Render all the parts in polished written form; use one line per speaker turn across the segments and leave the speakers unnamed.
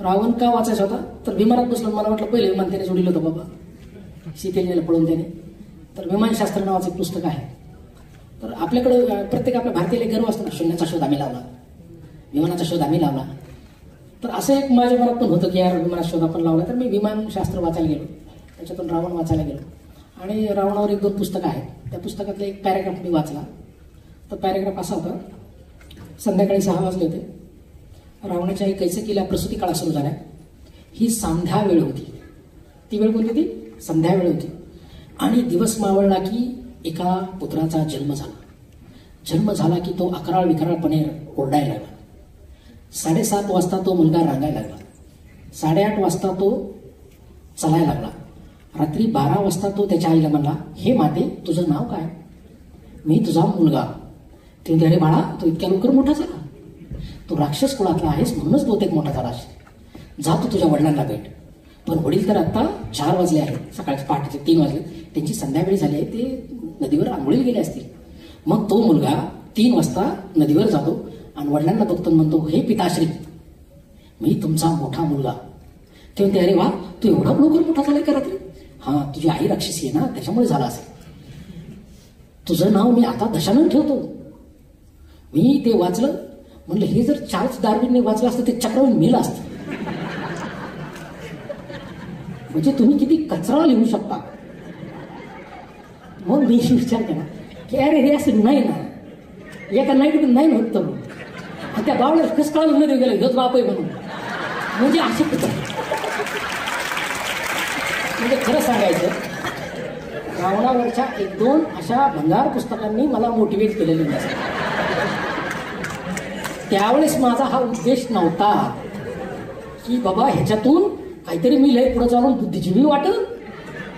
रावण का वाचायचा होता तर विमानात बसलो. मला वाटलं पहिले विमान त्याने जोडलं होतं बाबा सीतेला पळून त्याने. तर विमानशास्त्र नावाचं एक पुस्तक आहे. तर आपल्याकडं प्रत्येक आपल्या भारतीयाला गर्व असतो ना, शून्याचा शोध आम्ही लावला, विमानाचा शोध आम्ही लावला. तर असं एक माझ्या मनात पण होतं की यार विमानाचा शोध आपण लावला. तर मी विमानशास्त्र वाचायला गेलो, त्याच्यातून रावण वाचायला गेलो आणि रावणावर 1-2 पुस्तकं आहेत. त्या पुस्तकातलं एक पॅरेग्राफ मी वाचला. तर पॅरेग्राफ असा होता, संध्याकाळी 6 वाजले होते. रावणाच्या आई कैसेकीला प्रसूती काळ सुरू झाला. ही संध्या वेळ होती. ती वेळ कोणती होती? संध्या वेळ होती. आणि दिवस मावळला की एका पुत्राचा जन्म झाला. जन्म झाला की तो अकराळ विकराळपणे ओरडायला लागला. 7:30 वाजता तो मुलगा रांगायला लागला. 8:30 वाजता तो चालायला लागला. रात्री 12 वाजता तो त्याच्या आईला म्हणला, हे माते तुझं नाव काय? मी तुझा मुलगा. ते म्हणते, अरे बाळा तू इतक्या लवकर मोठा झाला, तू राक्षस कुळातला आहेस म्हणूनच बहुतेक मोठा झाला असेल. जा तू तुझ्या वडिलांना भेट. पण वडील तर आत्ता 4 वाजले आहेत, सकाळचे पहाटेचे 3 वाजले, त्यांची संध्याकाळी झाली आहे, ते नदीवर आंघोळीला गेले असतील. मग तो मुलगा 3 वाजता नदीवर जातो आणि वडिलांना बघतो म्हणतो, हे पिताश्री मी तुमचा मोठा मुलगा. ते म्हणते, अरे वा तू एवढा लवकर मोठा झालाय का रात्री? हा तुझी आई राक्षसी आहे ना त्याच्यामुळे झाला असेल. तुझं नाव मी आता दशानन ठेवतो. मी ते वाचलं, म्हणलं हे जर चार्ल्स डार्विनने वाचलं असतं ते चक्रवात मेलं असतं. म्हणजे तुम्ही किती कचरा लिहू शकता. मग मी विचार केला की अरे हे असं नाही ना, एका नाईट नाही नव्हतं. त्या बावळ्या कस काळ मध्ये गेलं हेच बाप आहे म्हणून. म्हणजे असे म्हणजे खरं सांगायचं, रावणावरच्या 1-2 अशा भंगार पुस्तकांनी मला मोटिवेट केलेलं नसतं. त्यावेळेस माझा हा उद्देश नव्हता की बाबा ह्याच्यातून काहीतरी मी लय पुढे चालून बुद्धिजीवी वाटेल,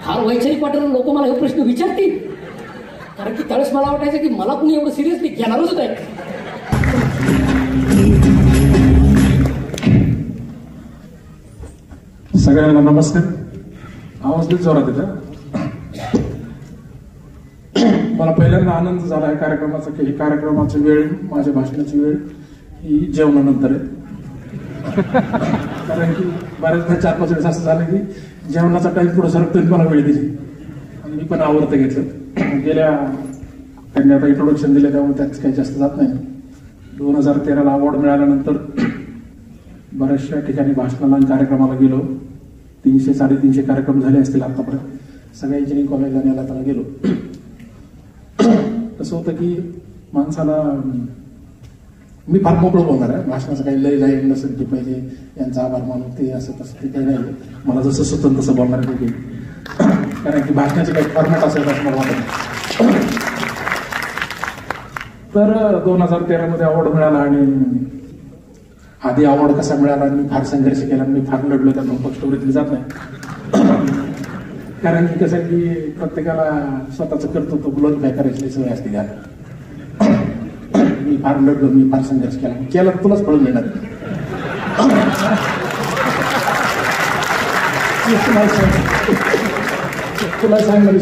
फार वैचारिक वाटेल, लोक मला हे प्रश्न विचारतील. कारण की त्यावेळेस मला वाटायचं की मला कुणी एवढं सिरियसली घेणारच नाही.
सगळ्यांना नमस्कार. आवाज लई जोरात येतं. मला पहिल्यांदा आनंद झाला आहे कार्यक्रमाचा की ही कार्यक्रमाची वेळ, माझ्या भाषणाची वेळ ही जेवणानंतर आहे. कारण की बऱ्याचदा 4-5 वेळेस असं झालं की जेवणाचा टाइम पुढे सरकतो मला वेळ दिली आणि मी पण आवडतं घेतलं. गेल्या त्यांनी आता इंट्रोडक्शन दिलं त्यामुळे त्याच काही जास्त जात नाही. 2013ला अवॉर्ड मिळाल्यानंतर बऱ्याचशा ठिकाणी भाषणाला आणि कार्यक्रमाला गेलो. 300-350 कार्यक्रम झाले असतील आतापर्यंत. सगळ्या इंजिनिअरिंग कॉलेजला याला त्याला गेलो. कसं होतं की माणसाला मी फार मोकळं बोलणार आहे. भाषणाचं काही लय जाईल नसेल की पाहिजे यांचा आभार मानून ते असं तसं ते काही नाही. मला जसं सुचन तसं बोलणार नाही. कारण की भाषणाचे काही फॉर्मॅट असेल असं मला वाटत नाही. तर 2013मध्ये अवॉर्ड मिळाला आणि आधी अवॉर्ड कसा मिळाला, मी फार संघर्ष केला, मी फार लढलो, त्या दोन स्टोरीतली जात नाही. कारण की कसं की प्रत्येकाला स्वतःचं कर्तृत्व ग्लोरीफाय करायची सवय असते. मी फार लढलो, मी फार संघर्ष केला, तुलाच फळ मिळणार. तुला सांगणार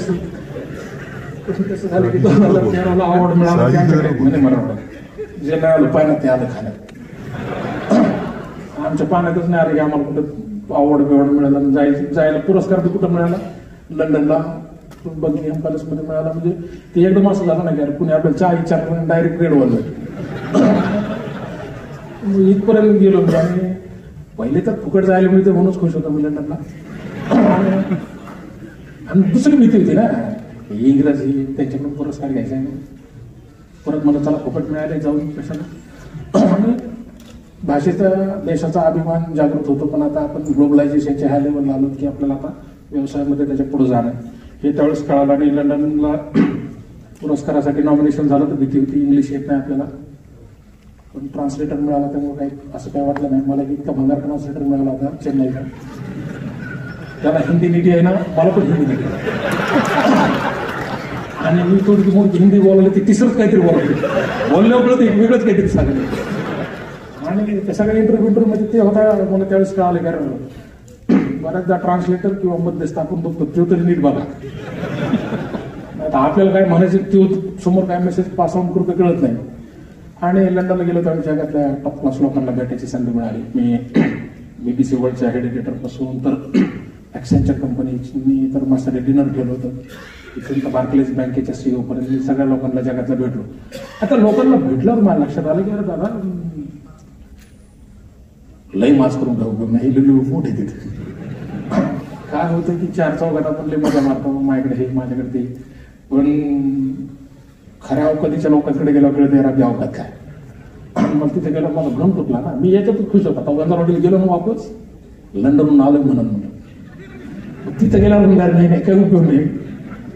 कसं झालं की 2013ला अवॉर्ड मिळाला. मला जे मिळालं पाण्यात ते आलं खाण्यात. आमच्या पाण्यातच नाही आलं की आम्हाला कुठं अवॉर्ड मिळाला. जायला पुरस्कार तर कुठं मिळाला, लंडनला बकिंगहॅम पॅलेसमध्ये मिळाला. म्हणजे ते एकदम असं झालं नाही की कुणी आपल्याला चहा विचारलं डायरेक्ट ग्रेड वरलं. इथपर्यंत गेलो मी. आणि पहिले तर फुकट जायला मिळते म्हणूनच खुश होतो मी लंडनला. आणि दुसरी भीती होती ना इंग्रजी, त्याच्याकडून पुरस्कार घ्यायचा आहे. परत मला चला फुकट मिळाले जाऊन कशाला. आणि भाषेचा देशाचा अभिमान जागृत होतो. पण आता आपण ग्लोबलायझेशनच्या ह्या लेवलला आलो की आपल्याला आता व्यवसायामध्ये त्याच्या पुढे जाणं हे त्यावेळेस कळालं. आणि लंडनला पुरस्कारासाठी नॉमिनेशन झालं तर भीती होती, इंग्लिश येत नाही आपल्याला. पण ट्रान्सलेटर मिळाला त्यामुळे काही असं काही वाटलं नाही. मला इतका भंगार ट्रान्सलेटर मिळाला होता चेन्नईचा. त्याला हिंदी नीट आहे ना, मला पण हिंदी नीट. आणि मी थोडी मोठी हिंदी बोलायला ती तिसरंच काहीतरी बोलल्यावर एक वेगळंच काहीतरी सांगितलं. आणि त्या सगळ्या इंटरव्ह्यूमध्ये ते होता. मला त्यावेळेस कळालं कारण बऱ्याचदा ट्रान्सलेटर किंवा मध्यस्थ आपण बघतो तो तरी नीट बघा. आता आपल्याला काय म्हणायचं तो समोर काय मेसेज पास ऑन करू कळत नाही. आणि लंडनला गेलो तर जगातल्या टॉप क्लास लोकांना भेटायची संधी मिळाली. मी BBC वर्ल्डच्या हेड एडिटरपासून तर ॲक्सेंचर कंपनीनी तर माझ्यासाठी डिनर ठेवलं होतं. इथून तर बार्कलेज बँकेच्या CEO पर्यंत मी सगळ्या लोकांना जगातला भेटलो. आता लोकांना भेटल्यावर मला लक्षात आलं की अरे दादा लई मास करून काय उपयोग नाही, लिलू मोठे तिथे. काय होतं की 4 चौघात आपण लई मजा मारतो, माझ्याकडे हे माझ्याकडे ते, पण खऱ्या अवकातीच्या लोकांकडे गेल्यावर कळते राबी अवकात काय. मग तिथे गेलं मला भ्रम तुटला ना. मी याच्यातच खुश होता. वंजारवाडीला गेलो ना वापस, लंडनहून आलो म्हणून तिथं गेल्यावर मिळणार नाही, काही उपयोग नाही.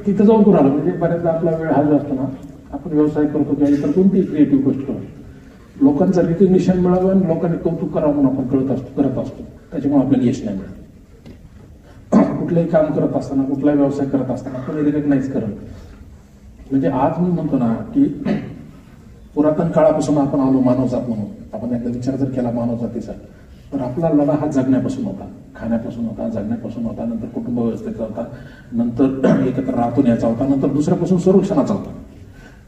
तिथं जाऊन करून आलो. म्हणजे बऱ्याचदा आपला वेळ हा जो असतो ना, आपण व्यवसाय करतो किंवा इतर कोणतीही क्रिएटिव्ह गोष्ट करतो, लोकांचं रिकग्निशन मिळावं आणि लोकांनी कौतुक करावं म्हणून आपण करत असतो. त्याच्यामुळे आपल्याला यश नाही मिळत. कुठलंही काम करत असताना, कुठलाही व्यवसाय करत असताना कोणी रिकग्नाइज करत. म्हणजे आज मी म्हणतो ना की पुरातन काळापासून आपण आलो मानवजात म्हणून. आपण एकदा विचार जर केला मानवजातीचा, तर आपला लढा हा जगण्यापासून होता, खाण्यापासून होता, जगण्यापासून होता, नंतर कुटुंब व्यवस्थेचा होता, नंतर एकत्र राहून याचा होता, नंतर दुसऱ्यापासून संरक्षणाचा होता,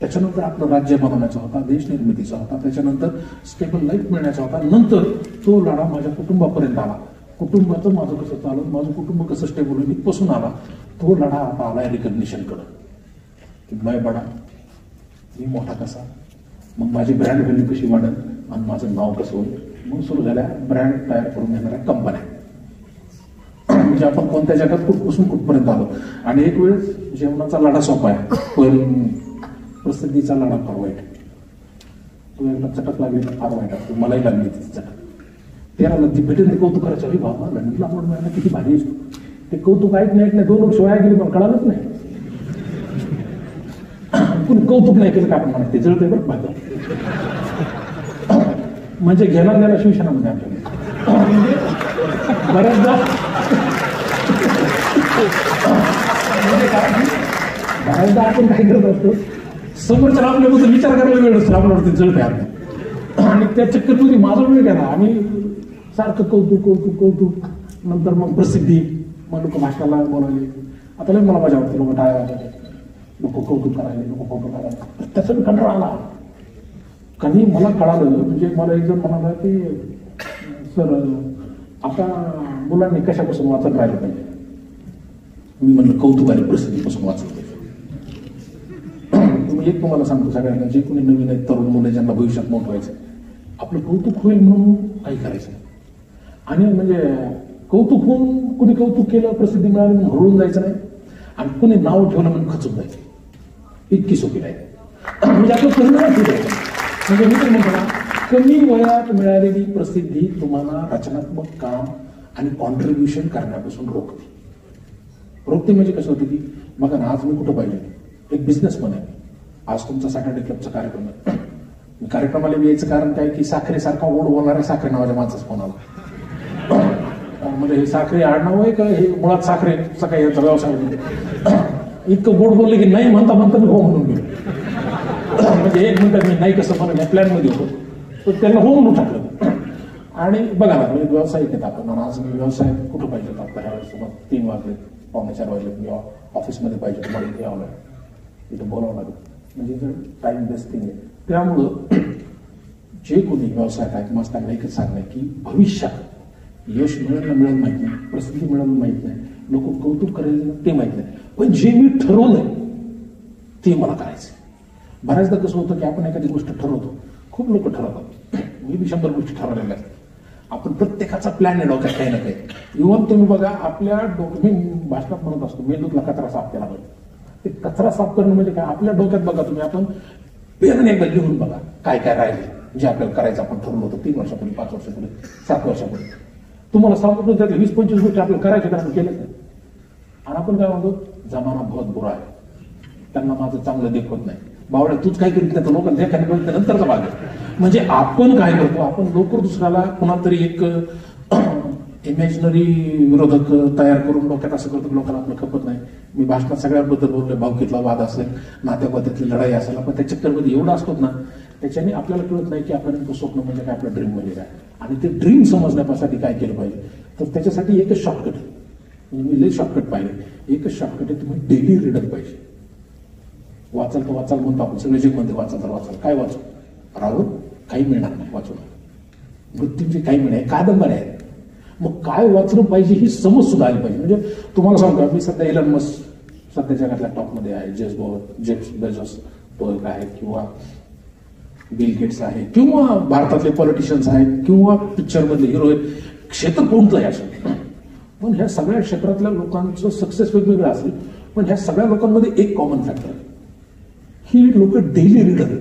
त्याच्यानंतर आपलं राज्य बनवण्याचा होता, देश निर्मितीचा होता, त्याच्यानंतर स्टेबल लाईफ मिळण्याचा होता. नंतर तो लढा माझ्या कुटुंबापर्यंत आला. कुटुंबाचं माझं कसं चाललं, माझं कुटुंब कसं स्टेबल होईल इथपासून आला. तो लढा आता आलाय रिकग्निशनकडं की मैं बडा, मी मोठा कसा, मग माझी ब्रँड व्हॅल्यू कशी वाढेल आणि माझं नाव कसं होईल. मग सुरू झाल्या ब्रँड तयार करून देणाऱ्या कंपन्या. म्हणजे आपण कोणत्या जगात कुठपासून कुठपर्यंत आलो. आणि एक वेळेस जेवणाचा लढा सोपा आहे, पण प्रसिद्धीचा लढा फार वाईट. तो एकदा चटक लागली तर फार वाईट असतो. मलाही लागली ती चटक. त्याला ती भेटेल ते कौतुक करायचं, अरे बाबा लंडनला आवड मिळाला किती भारी असतो. ते कौतुक ऐक नाही 2 वर्ष वाया गेली पण कळालंच नाही. पण कौतुक नाही केलं का आपण म्हणा ते जळते बरं पाहिजे. म्हणजे घेणार द्यायला शिवसेना म्हणजे आमच्याकडे म्हणजे बऱ्याचदा बऱ्याचदा आपण काय करत असतो, समोरच्या आपल्याबद्दल विचार करायला वेळ असतो, आपल्यावरती जळते आपल्या. आणि त्या चक्करमध्ये माझा वेळ गेला. आम्ही सारखं कौतुक कौतुक कौतुक, नंतर मग प्रसिद्धी, मग लोक भाषणाला बोलावले. आता लई मला मजा वाटते, लोक टाळ्या वाजवले, लोक कौतुक करायले, लोक फोटो काढायला. त्याचा मी कंटाळा आला. कधी मला कळालं, म्हणजे मला एक जण म्हणाला की सर आता मुलांनी कशापासून वाचत राहिलं पाहिजे. मी म्हणलं कौतुक आणि प्रसिद्धीपासून वाचत पाहिजे. तुम्ही एक तुम्हाला सांगतो सगळ्यांना, जे कोणी नवीन आहेत तरुण मुलं ज्यांना भविष्यात मोठं व्हायचं, आपलं कौतुक होईल म्हणून काही करायचं. आणि म्हणजे कौतुक होऊन कुणी कौतुक केलं, प्रसिद्धी मिळाली म्हणून हरवून जायचं नाही, आणि कुणी नाव ठेवलं म्हणून खचून जायचं. इतकी सोपी नाही. म्हणजे आपलं परिणाम ठीक आहे. म्हणजे मी तर म्हणतो ना, कमी वयात मिळालेली प्रसिद्धी तुम्हाला रचनात्मक काम आणि कॉन्ट्रीब्युशन करण्यापासून रोखते. म्हणजे कसं होतं की बघा ना, आज मी कुठं पाहिजे, एक बिझनेसमन आहे. आज तुमचा सॅटर्डे क्लबचा कार्यक्रम आहे. कार्यक्रमाला यायचं कारण काय की साखरेसारखा ओढ बोलणाऱ्या साखरे नावाच्या माणसाचा फोन आला. म्हणजे हे साखरे आडनाव आहे का, हे मुळात साखरेचा काही याचा व्यवसाय होतो. इतकं गोड बोलले की नाही म्हणता म्हणता मी हो म्हणून गेलो. म्हणजे 1 मिनिटात मी नाही कसं म्हणून या प्लॅनमध्ये होतो, पण त्यांना हो म्हणून टाकलं. आणि बघा ना, म्हणजे व्यवसाय घेत आपण. आज मी व्यवसाय कुठं पाहिजे होता आपल्या ह्या वेळेस 3 वाजले, 3:45 वाजले, मी ऑफिसमध्ये पाहिजे, मला इथे यावं लागेल, इथं बोलावं लागेल. म्हणजे जर टाईम बेस्टिंग आहे. त्यामुळं जे कोणी व्यवसायात आहेत मस्त त्यांना एकच सांगणं की भविष्यात यश मिळेल ना मिळेल माहित नाही, प्रसिद्धी मिळेल माहित नाही, लोक कौतुक करेल ते माहित नाही, पण जे मी ठरवलंय ते मला करायचं. बऱ्याचदा कसं होतं की आपण एखादी गोष्ट ठरवतो, खूप लोक ठरवतात, मी 100 गोष्टी ठरवलेल्या असतात. आपण प्रत्येकाचा प्लॅन आहे डोक्यात काही ना काही. इव्हन तुम्ही बघा आपल्या मी भाषणात म्हणत असतो मेंदूतला कचरा साफ केला पाहिजे. ते कचरा साफ करणं म्हणजे काय, आपल्या डोक्यात बघा तुम्ही, आपण पेन एकदा लिहून बघा काय काय राहिले जे आपल्याला करायचं आपण ठरवलं होतं 3 वर्षापूर्वी, 5 वर्षापूर्वी, 7 वर्षापूर्वी. तुम्हाला सांगतो त्यातल्या 20-25 गोष्टी आपल्याला करायच्या कारण केल्या नाही. आणि आपण काय म्हणतो जमाना बहुत बुरा आहे, त्यांना माझं चांगलं देखवत नाही, बावड्या तूच काय करीत नाही तर लोक देखाने बघितलं नंतरचा भाग आहे. म्हणजे आपण काय करतो, आपण लवकर दुसऱ्याला कुणाला तरी एक इमॅजिनरी विरोधक तयार करून डोक्यात असं करतो की लोकांना आपलं खपत नाही. मी भाषणात सगळ्याबद्दल बोललोय, भावकीतला वाद असेल, नात्याबात्यातली लढाई असेल, आपण त्या चक्करमध्ये एवढं असतो ना, त्याच्याने आपल्याला कळत नाही की आपल्याला स्वप्न म्हणजे काय, आपलं ड्रीम म्हणजे काय. आणि ते ड्रीम समजण्यासाठी काय केलं पाहिजे, तर त्याच्यासाठी एकच शॉर्टकट आहे. म्हणजे मी लई शॉर्टकट पाहिले, एकच शॉर्टकट आहे, तुम्ही डेली रीडर पाहिजे. वाचाल तर वाचाल म्हणतो आपण सगळे जे म्हणते वाचाल तर वाचाल, काय वाचू राहून काही मिळणार नाही वाचून. मृत्यूंचे काही मिळणार कादंबऱ्या आहेत. मग काय वाचलं पाहिजे ही समज सुद्धा आली पाहिजे. म्हणजे तुम्हाला सांगू का, मी सध्या इलॉन मस्क सध्या जगातल्या टॉपमध्ये आहे. जेफ बेझोस तो एक आहे, किंवा बिल गेट्स आहे, किंवा भारतातले पॉलिटिशियन्स आहेत, किंवा पिक्चरमधले हिरो आहेत. क्षेत्र कोणतं आहे असं, पण ह्या सगळ्या क्षेत्रातल्या लोकांचं सक्सेस वेगवेगळं असेल, पण ह्या सगळ्या लोकांमध्ये एक कॉमन फॅक्टर आहे, ही लोक डेली रीडर आहे.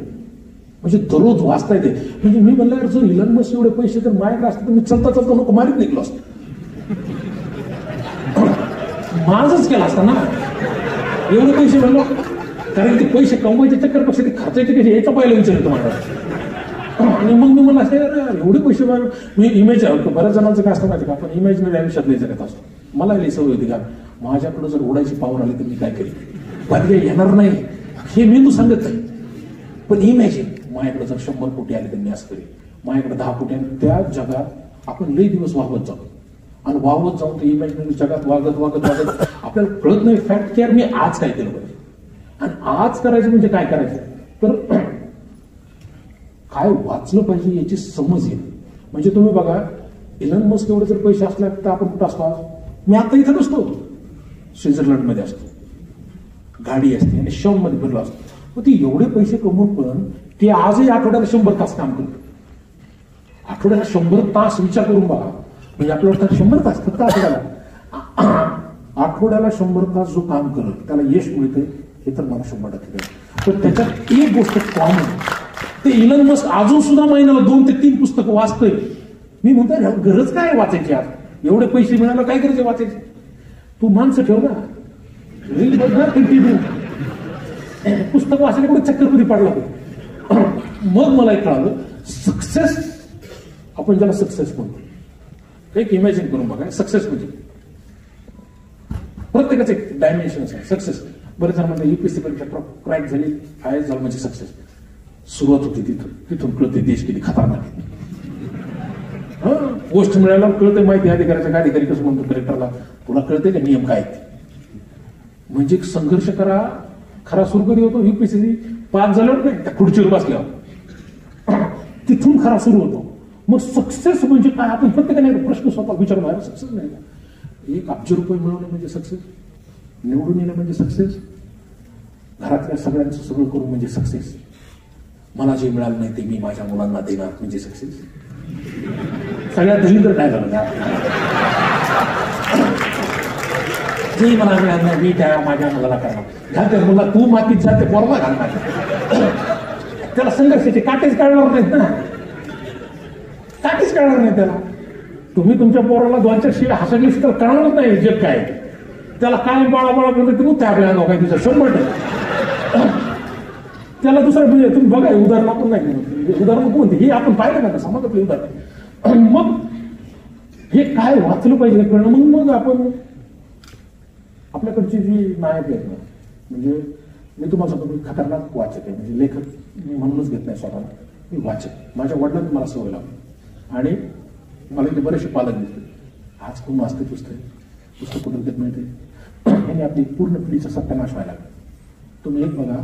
म्हणजे दररोज वाचता येते. म्हणजे मी म्हणलं जर इलॉन मस्क एवढे पैसे तर माझ्याकडे असते तर मी चलता चलता नको मारीत निघलो असतो, माझच केला असता ना एवढे पैसे. म्हणलो कारण ते पैसे कमवायचे चक्करपेक्षा ते खर्चायचे कसे याचा पहिला विचार तुम्हाला. आणि मग मी मला असं एवढे पैसे मी इमेज बऱ्याच जणांचं काय असतं माहिती का, आपण इमेजिनरी आयुष्यात लई जगत असतो. मला लई सवय होती का, माझ्याकडे जर उडायची पावर आली तर मी काय करेन, पर्याय येणार नाही हे मी तू सांगत नाही, पण इमॅजिन माझ्याकडे जर 100 कोटी आले तर मी असं करेन. माझ्याकडे 10 कोटी आले, त्या जगात आपण लई दिवस वाहवत जाऊ, आणि वाहवत जाऊन ते इमॅजिनरी जगात वागत वागत वागत आपल्याला कळत नाही फॅक्ट की यार मी आज काय केलं पाहिजे. आणि आज करायचं म्हणजे काय करायचं, तर काय वाचलं पाहिजे याची समज येईल. म्हणजे तुम्ही बघा, इलॉन मस्क एवढे जर पैसे असले तर आपण कुठं असतो आज, मी आता इथं नसतो, स्वित्झर्लंडमध्ये असतो, गाडी असते आणि शॉपमध्ये फिरलो असतो. मग ती एवढे पैसे कमवून पण ते आजही आठवड्याला 100 तास काम करतो. आठवड्याला 100 तास विचार करून बघा, म्हणजे आपल्याला 100 तास फक्त आठवड्याला 100 तास जो काम करत त्याला यश मिळते हे तर मला 100% पण त्याच्यात एक गोष्ट कॉमन, ते इलॉन मस्क अजून सुद्धा महिन्याला 2 ते 3 पुस्तकं वाचतोय. मी म्हणतो गरज काय वाचायची, आज एवढे पैसे मिळायला काय गरज आहे वाचायची. तू माणसं ठेव ना, रील बघ ना, कंटिन्यू पुस्तक वाचायला कुठे चक्करमध्ये पडला. मग मला एक कळालं, सक्सेस आपण ज्याला सक्सेस म्हणतो, एक इमॅजिन करून बघा, सक्सेस म्हणजे प्रत्येकाचं एक डायमेन्शन आहे. सक्सेस बरेच जण म्हणतात UPSC परीक्षा क्रॅक झाली, IAS झालं म्हणजे सक्सेस. सुरुवात होती तिथून कळते देश किती खतरनाक आहे. गोष्ट मिळायला कळते, माहिती अधिकाऱ्याच्या अधिकारी कसं म्हणतो कलेक्टरला, तुला कळते का नियम काय आहेत. म्हणजे संघर्ष करा खरा सुरू कधी होतो, UPSC पास झाल्यावर नाही, त्या खुर्चीवर बसल्यावर तिथून खरा सुरू होतो. मग सक्सेस म्हणजे काय, आपण प्रत्येकाने प्रश्न स्वतः विचारणार, सक्सेस नाही का, 1 अब्ज रुपये मिळवणे म्हणजे सक्सेस, निवडून येणं म्हणजे सक्सेस, घरातल्या सगळ्यांचं सगळं करून म्हणजे सक्सेस, मला जे मिळालं नाही ते मी माझ्या मुलांना देणार म्हणजे सक्सेस. सगळ्यात दलिंद्र काय झालं, जे मला मिळालं नाही मी त्या माझ्या मुलाला करणार, त्या मुला तू मातीत जा, ते पोरला घालणार, त्याला संघर्षाचे काटेच काढणार नाहीत ना, काटेच काढणार नाही त्याला. तुम्ही तुमच्या पोराला 2-4 शिव्या हसडलीस तर कळणारच नाही जग काय, त्याला काय बाळा करतो तू त्या आपल्याला लोकांनी तुझं 100%. त्याला दुसरं म्हणजे तुम्ही बघा, उदाहरण आपण नाही, उदाहरण कोणते हे आपण पाहिलं का समाजातले उदाहरण. मग हे काय वाचलं पाहिजे कळणं. मग आपण आपल्याकडची जी नायक आहेत ना, म्हणजे मी तुम्हाला सांगतो, मी खतरनाक वाचक आहे, म्हणजे लेखक मी म्हणूनच घेत नाही स्वतःला, मी वाचक. माझ्या वडिलांनी मला सवय लावली आणि मला इथे बरेचसे पालक दिसते. आज कोण वाचते पुस्तक कुठून देत मिळते, यांनी आपली पूर्ण पिढीचा सत्यानाश व्हायला लागला. तुम्ही एक बघा,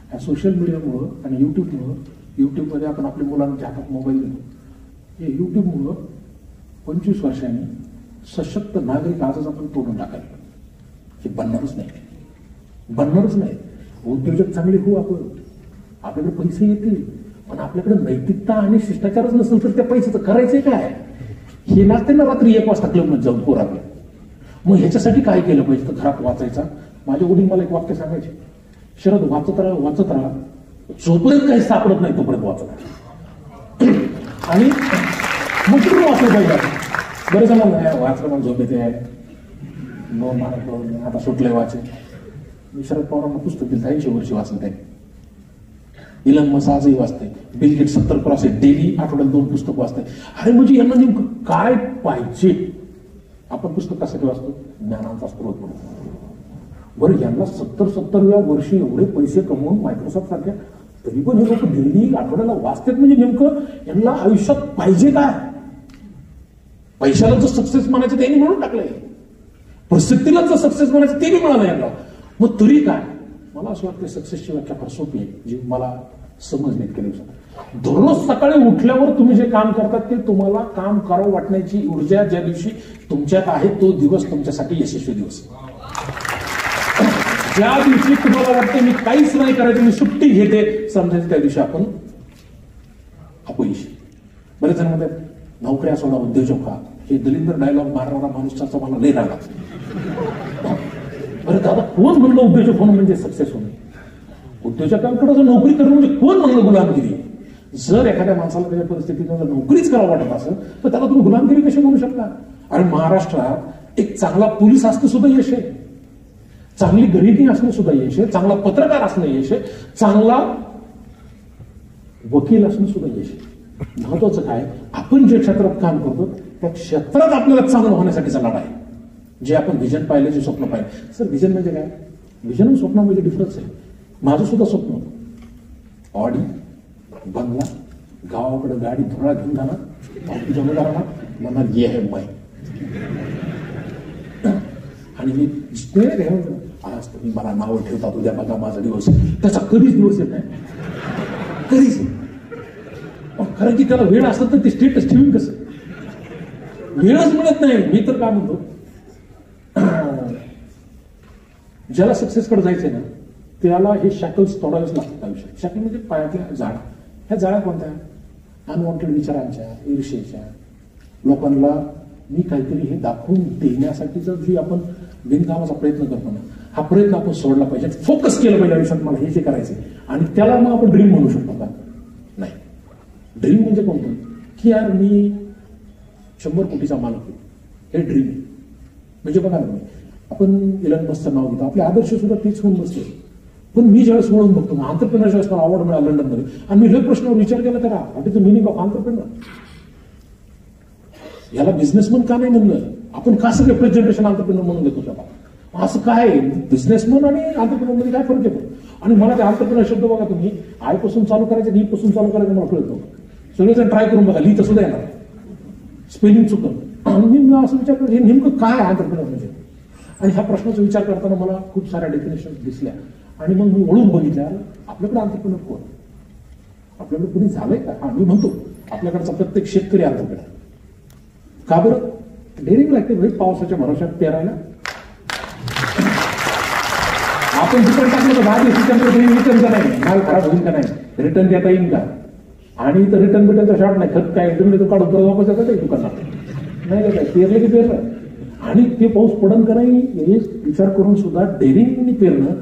ह्या सोशल मीडियामुळं आणि युट्यूबमध्ये आपण आपल्या मुलांच्या हातात मोबाईल देतो. हे युट्यूबमुळं 25 वर्षांनी सशक्त नागरिक आजच आपण तोडून टाकायला, हे बनणारच नाही. उद्योजक चांगले होऊ आपण, आपल्याकडे पैसे येतील, पण आपल्याकडे नैतिकता आणि शिष्टाचारच नसेल तर त्या पैशाचं करायचंय काय. हे लागते ना रात्री 1 वाजता क्लबमध्ये जाऊन पोराला. मग ह्याच्यासाठी काय केलं पाहिजे, तर घरात वाचायचा. माझे वडील मला एक वाक्य सांगायचे, शरद वाचत राहा, जोपर्यंत काही सापडत नाही तोपर्यंत वाचत राहा. आणि मग कुठून वाचलं पाहिजे. बरेच जण वाचलं म्हणून झोप येते, 2 महिने आता सुटलंय वाचे. मी शरद पवारांना पुस्तक दिलं, 80 वर्षी वाचलं त्याने. इलॉन मस्क आजही वाचते, बिल गेट्स 70 क्रॉस आहे, डेली आठवड्यात 2 पुस्तक वाचते. अरे म्हणजे यांना नेमकं काय पाहिजे. आपण पुस्तक कशासाठी वाचतो, ज्ञानाचा स्रोत म्हणून. बरं, यांना 70-70व्या वर्षी एवढे पैसे कमवून मायक्रोसॉफ्ट सारख्या, तरी पण हे लोक डेली आठवड्याला वाचतात. म्हणजे नेमकं यांना आयुष्यात पाहिजे काय. पैशाला जर सक्सेस म्हणायचं त्यांनी म्हणून टाकलंय, प्रसिद्धीला जर सक्सेस म्हणायचं ते मिळालं यांना. मग तरी काय, मला असं वाटतं सक्सेसची व्याख्या फार सोपी आहे, जी मला समजली इतक्या दिवसात. दररोज सकाळी उठल्यावर तुम्ही जे काम करतात ते तुम्हाला काम करावं वाटण्याची ऊर्जा ज्या दिवशी तुमच्यात आहे तो दिवस तुमच्यासाठी यशस्वी दिवस. ज्या दिवशी तुम्हाला वाटते मी काहीच नाही करायचं, मी सुट्टी घेते, समजायचं त्या दिवशी आपण अपयशी. बरेच जण म्हणतात नोकऱ्या सोडा उद्योजक व्हा. हे दलिंदर डायलॉग मारणारा माणूसचा मला लय राग. बरं दादा कोण म्हणलं उद्योजक होणं म्हणजे सक्सेस होणं? उद्योजकांकडे जर नोकरी करणं म्हणजे कोण म्हणलं गुलामगिरी? जर एखाद्या माणसाला त्याच्या परिस्थितीनं जर नोकरीच करावं वाटत असेल तर त्याला तुम्ही गुलामगिरी कशी म्हणू शकता? आणि महाराष्ट्रात एक चांगला पोलीस असणं सुद्धा यश आहे, चांगली गणिती असणं सुद्धा यश आहे, चांगला पत्रकार असणं यश आहे, चांगला वकील असणं सुद्धा यश आहे. महत्वाचं काय, आपण जे क्षेत्रात काम करतो त्या क्षेत्रात आपल्याला चांगलं होण्यासाठीचा लढा आहे. जे आपण व्हिजन पाहिलं, जे स्वप्न पाहिलं. सर व्हिजन म्हणजे काय? व्हिजन आणि स्वप्नामध्ये डिफरन्स आहे. माझं सुद्धा स्वप्न होतं ऑडी, बंगला, गावाकडे गाडी धुळा घेऊन जाणार, जमीनदारांना म्हणणार ये है मै. आणि मी आज तुम्ही मला नावं ठेवता, उद्या बघा माझा दिवस, त्याचा कधीच दिवस येत नाही, कधीच. कारण की त्याला वेळ असत तर ते स्टेटस ठेवून कसं? वेळच मिळत नाही. मी तर काय म्हणतो, ज्याला सक्सेसकडे जायचंय ना त्याला हे शॅकल्स तोडावेच लागतात आयुष्यात. शॅकल म्हणजे पायातल्या जाळ्या. ह्या जाळ्या कोणत्या? अनवॉन्टेड विचारांच्या, ईर्षेच्या, लोकांना मी काहीतरी हे दाखवून देण्यासाठीचा जी आपण बिनकामाचा प्रयत्न करतो ना, हा प्रयत्न आपण सोडला पाहिजे, फोकस केलं पाहिजे आयुष्यात मला हे जे करायचंय. आणि त्याला मग आपण ड्रीम म्हणू शकतो का? नाही. ड्रीम म्हणजे कोणतं? की यार मी 100 कोटीचा मालक आहे, हे ड्रीम आहे. म्हणजे बघा ना, आपण इलॉन मस्कचं नाव घेतो, आपले आदर्श सुद्धा तेच होऊन बसले. पण मी ज्यावेळेस वळून बघतो ना, एंटरप्रेन्योरशिप मला अवॉर्ड मिळाला लंडनमध्ये, आणि मी हे प्रश्नावर विचार केला तर what is the meaning of entrepreneur? याला बिझनेसमन का नाही म्हणलं? आपण का सगळे फर्स्ट जनरेशन एंटरप्रेन्योर म्हणून देतो त्याला? असं काय बिझनेसमन आणि एंटरप्रेन्योर मध्ये काय फरक येतो? आणि मला ते एंटरप्रेन्योर शब्द बघा तुम्ही, आयपासून चालू करायचं, डी पासून चालू करायचं मला कळत नव्हतं. सगळेजण ट्राय करून बघा, लिहित सुद्धा येणार, स्पेलिंग चुकत. आणि मी असं विचार करतो हे नेमकं काय एंटरप्रेन्योर म्हणजे? आणि ह्या प्रश्नाचा विचार करताना मला खूप साऱ्या डेफिनेशन दिसल्या. आणि मग मी वळून बघितल्या, आपल्याकडे एंटरप्रेन्योर कोण? आपल्याकडे कुणी झालंय का? हा, मी म्हणतो आपल्याकडचा प्रत्येक शेतकरी एंटरप्रेन्योर. का बरं? डेअरिंग लागते भाई, पावसाच्या भरोशात पेरायला. आपण रिटर्न टाकलं तर भाजी रिटर्न का नाही, माल खराब होईल का नाही, रिटर्न देता येईल का? आणि तर रिटर्न बिटर्नचा शॉर्ट नाही, खत काय रिटर्न काढून परत वापस येतात आहे दुकानात नाही काय, पेरले की पेरलं. आणि ते पाऊस पडन का नाही हे विचार करून सुद्धा डेअरिंगनी पेरणं,